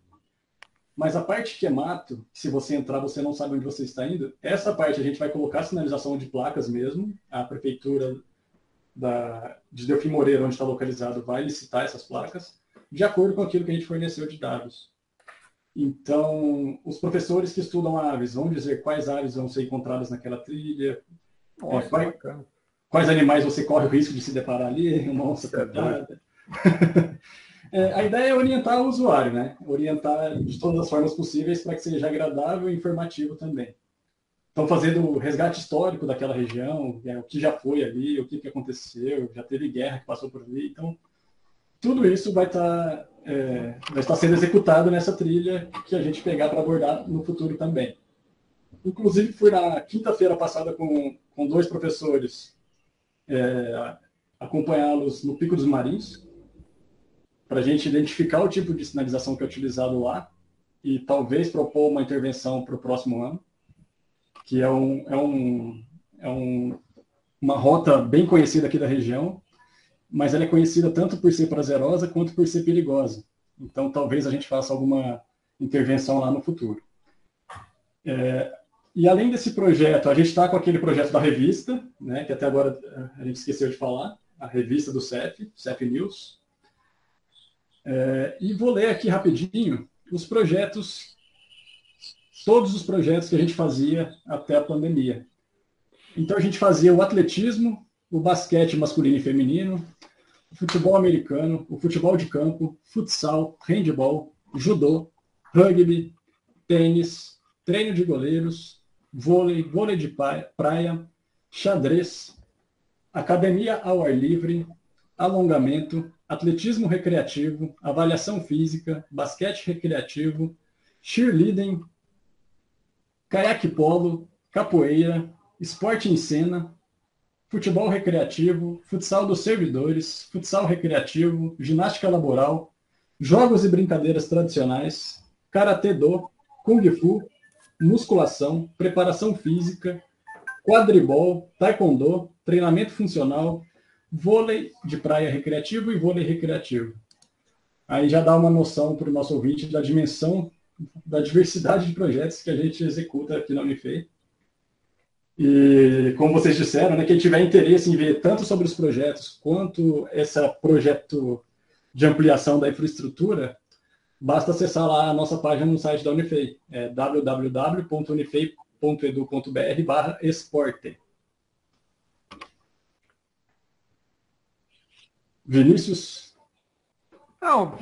Mas a parte que é mato, se você entrar, você não sabe onde você está indo, essa parte a gente vai colocar sinalização de placas mesmo. A prefeitura de Delfim Moreira, onde está localizado, vai licitar essas placas, de acordo com aquilo que a gente forneceu de dados. Então, os professores que estudam aves vão dizer quais aves vão ser encontradas naquela trilha, quais animais você corre o risco de se deparar ali, uma onça pintada. A ideia é orientar o usuário, né? Orientar de todas as formas possíveis para que seja agradável e informativo também. Estão fazendo o resgate histórico daquela região, o que já foi ali, o que aconteceu, já teve guerra que passou por ali. Então, tudo isso vai estar sendo executado nessa trilha que a gente pegar para abordar no futuro também. Inclusive, fui na quinta-feira passada com 2 professores acompanhá-los no Pico dos Marins, para a gente identificar o tipo de sinalização que é utilizado lá e talvez propor uma intervenção para o próximo ano, que é uma rota bem conhecida aqui da região, mas ela é conhecida tanto por ser prazerosa quanto por ser perigosa. Então, talvez a gente faça alguma intervenção lá no futuro. E além desse projeto, a gente está com aquele projeto da revista, né, que até agora a gente esqueceu de falar, a revista do CEF, CEF News. E vou ler aqui rapidinho os projetos, todos os projetos que a gente fazia até a pandemia. Então a gente fazia o atletismo, o basquete masculino e feminino, o futebol americano, o futebol de campo, futsal, handebol, judô, rugby, tênis, treino de goleiros, vôlei, vôlei de praia, xadrez, academia ao ar livre, alongamento, atletismo recreativo, avaliação física, basquete recreativo, cheerleading, caiaque polo, capoeira, esporte em cena, futebol recreativo, futsal dos servidores, futsal recreativo, ginástica laboral, jogos e brincadeiras tradicionais, karatê-do, kung fu, musculação, preparação física, quadribol, taekwondo, treinamento funcional, vôlei de praia recreativo e vôlei recreativo. Aí já dá uma noção para o nosso ouvinte da dimensão, da diversidade de projetos que a gente executa aqui na Unifei. E, como vocês disseram, né, quem tiver interesse em ver tanto sobre os projetos quanto esse projeto de ampliação da infraestrutura, basta acessar lá a nossa página no site da Unifei, www.unifei.edu.br/esporte. Vinícius? Não,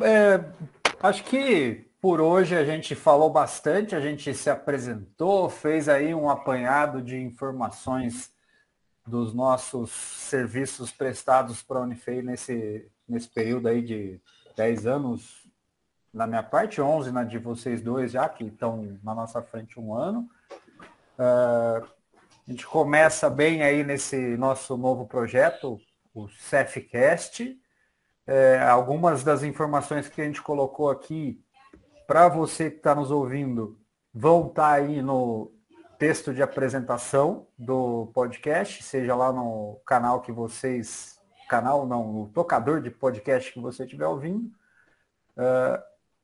acho que por hoje a gente falou bastante, a gente se apresentou, fez aí um apanhado de informações dos nossos serviços prestados para a Unifei nesse período aí de 10 anos, na minha parte, 11 na de vocês dois já, que estão na nossa frente um ano. A gente começa bem aí nesse nosso novo projeto, o CEFcast. Algumas das informações que a gente colocou aqui, para você que está nos ouvindo, vão estar aí no texto de apresentação do podcast, seja lá no canal que vocês... Canal não, no tocador de podcast que você estiver ouvindo.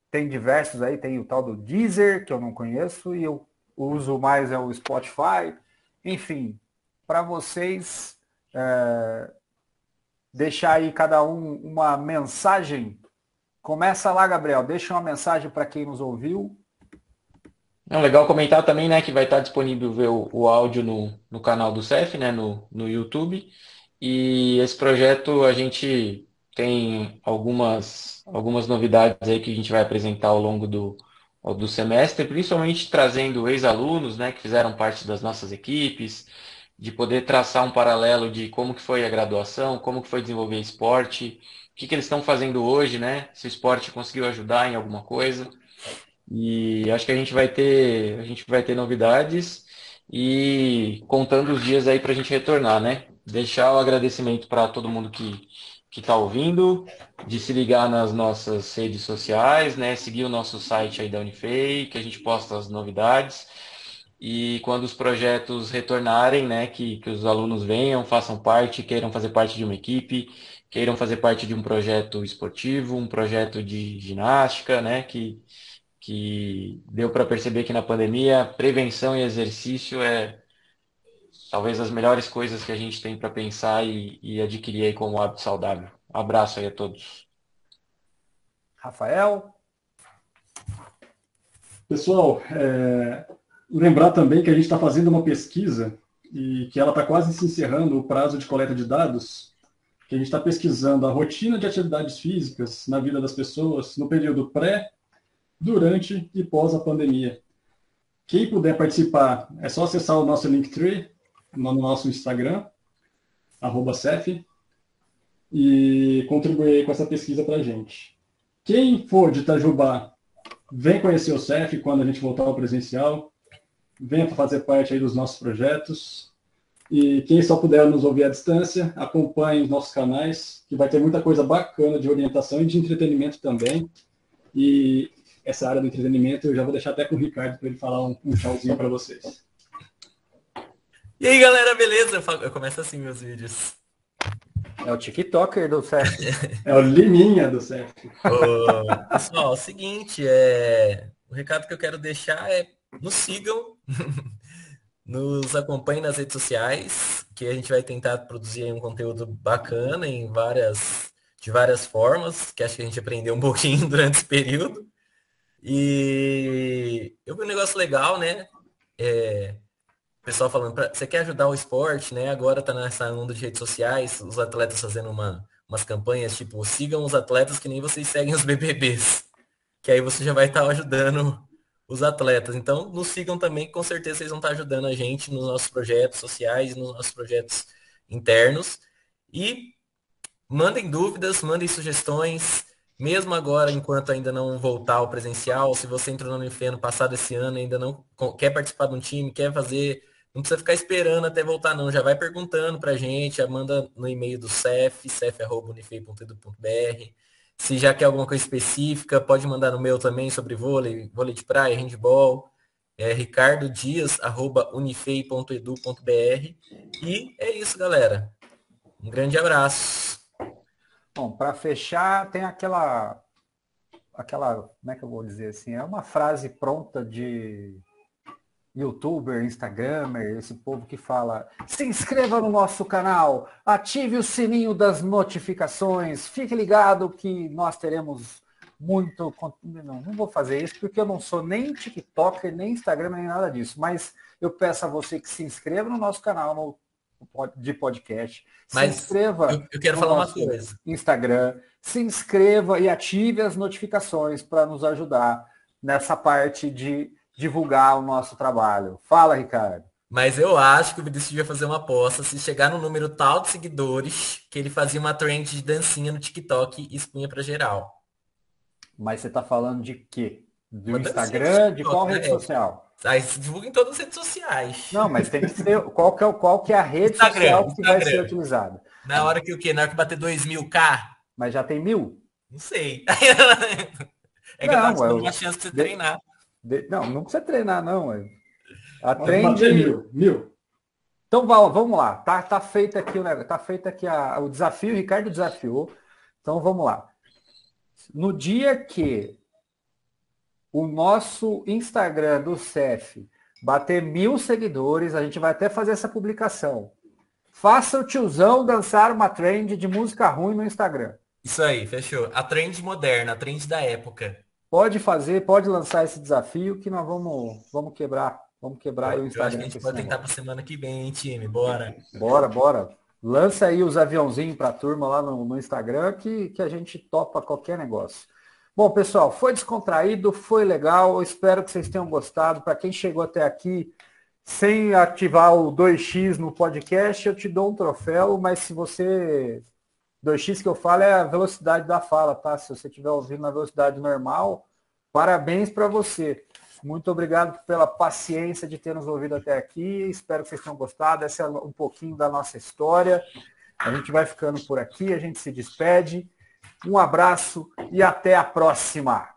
Tem diversos aí, tem o tal do Deezer, que eu não conheço, e eu uso mais o Spotify. Enfim, para vocês... deixar aí cada um uma mensagem. Começa lá, Gabriel. Deixa uma mensagem para quem nos ouviu. É legal comentar também, né, que vai estar disponível ver o áudio no canal do CEF, né, no YouTube. E esse projeto a gente tem algumas novidades aí que a gente vai apresentar ao longo do semestre, principalmente trazendo ex-alunos, né, que fizeram parte das nossas equipes, de poder traçar um paralelo de como que foi a graduação, como que foi desenvolver esporte, o que que eles estão fazendo hoje, né? Se o esporte conseguiu ajudar em alguma coisa. E acho que a gente vai ter novidades e contando os dias aí para a gente retornar, né? Deixar o agradecimento para todo mundo que está ouvindo, de se ligar nas nossas redes sociais, né? Seguir o nosso site aí da Unifei, que a gente posta as novidades. E quando os projetos retornarem, né, que os alunos venham, façam parte, queiram fazer parte de uma equipe, queiram fazer parte de um projeto esportivo, um projeto de ginástica, né, que deu para perceber que na pandemia prevenção e exercício é talvez as melhores coisas que a gente tem para pensar e adquirir aí como hábito saudável. Um abraço aí a todos. Rafael? Pessoal, lembrar também que a gente está fazendo uma pesquisa e que ela está quase se encerrando o prazo de coleta de dados, que a gente está pesquisando a rotina de atividades físicas na vida das pessoas no período pré, durante e pós a pandemia. Quem puder participar, é só acessar o nosso Linktree no nosso Instagram, @cef, e contribuir com essa pesquisa para a gente. Quem for de Itajubá, vem conhecer o CEF quando a gente voltar ao presencial. Venha para fazer parte aí dos nossos projetos. E quem só puder nos ouvir à distância, acompanhe os nossos canais, que vai ter muita coisa bacana de orientação e de entretenimento também. E essa área do entretenimento eu já vou deixar até com o Ricardo para ele falar um tchauzinho para vocês. E aí, galera, beleza? Eu começo assim meus vídeos. É o TikToker do CEF. É o Liminha do CEF. Pessoal, é o seguinte, o recado que eu quero deixar é nos sigam Nos acompanhe nas redes sociais, que a gente vai tentar produzir aí um conteúdo bacana de várias formas, que acho que a gente aprendeu um pouquinho durante esse período. E eu vi um negócio legal, né? O pessoal falando, você quer ajudar o esporte, né? Agora tá nessa onda de redes sociais, os atletas fazendo umas campanhas, tipo, sigam os atletas que nem vocês seguem os BBBs. Que aí você já vai estar ajudando os atletas. Então, nos sigam também, que com certeza vocês vão estar ajudando a gente nos nossos projetos sociais e nos nossos projetos internos. E mandem dúvidas, mandem sugestões, mesmo agora, enquanto ainda não voltar ao presencial, se você entrou no Unifei passado esse ano e ainda não quer participar de um time, quer fazer, não precisa ficar esperando até voltar não, já vai perguntando pra gente, já manda no e-mail do CEF, cef@unifei.edu.br. Se já quer alguma coisa específica, pode mandar no meu também sobre vôlei, vôlei de praia, handball, ricardo.dias@unifei.edu.br. E é isso, galera. Um grande abraço. Bom, para fechar, tem aquela, como é que eu vou dizer assim? É uma frase pronta de YouTuber, Instagramer, esse povo que fala: se inscreva no nosso canal, ative o sininho das notificações, fique ligado que nós teremos muito. Não vou fazer isso porque eu não sou nem TikToker, nem Instagram, nem nada disso, mas eu peço a você que se inscreva no nosso canal de podcast, se Mas inscreva eu quero no falar uma nosso coisa. Instagram, se inscreva e ative as notificações para nos ajudar nessa parte de divulgar o nosso trabalho. Fala, Ricardo. Mas eu acho que o Vinícius devia fazer uma aposta se chegar no número tal de seguidores que ele fazia uma trend de dancinha no TikTok e expunha pra geral. Mas você está falando de quê? Do Uma dancinha do Instagram? De qual TikTok, rede né? social? Aí se divulga em todas as redes sociais. Não, mas tem que ser qual que é a rede Instagram, social que vai ser Instagram. utilizada. Na hora que o quê? Na hora que bater 2000K? Mas já tem 1.000? Não sei. É que eu tava Não, te dando uma chance de você treinar. não precisa treinar, não. A Pode bater trend. 1.000. Então vamos lá. Tá feito aqui o negócio. Tá feito aqui o desafio. O Ricardo desafiou. Então vamos lá. No dia que o nosso Instagram do CEF bater 1.000 seguidores, a gente vai até fazer essa publicação. Faça o tiozão dançar uma trend de música ruim no Instagram. Isso aí, fechou. A trend moderna, a trend da época. Pode fazer, pode lançar esse desafio que nós vamos quebrar. Vamos quebrar aí o Eu acho que a Instagram com gente esse pode tentar negócio. pra semana que vem, hein, time? Bora. Bora. Lança aí os aviãozinhos para a turma lá no Instagram que a gente topa qualquer negócio. Bom, pessoal, foi descontraído, foi legal. Eu espero que vocês tenham gostado. Para quem chegou até aqui sem ativar o 2x no podcast, eu te dou um troféu, mas se você 2x que eu falo é a velocidade da fala, tá? Se você estiver ouvindo na velocidade normal, parabéns para você. Muito obrigado pela paciência de ter nos ouvido até aqui. Espero que vocês tenham gostado. Essa é um pouquinho da nossa história. A gente vai ficando por aqui, a gente se despede. Um abraço e até a próxima.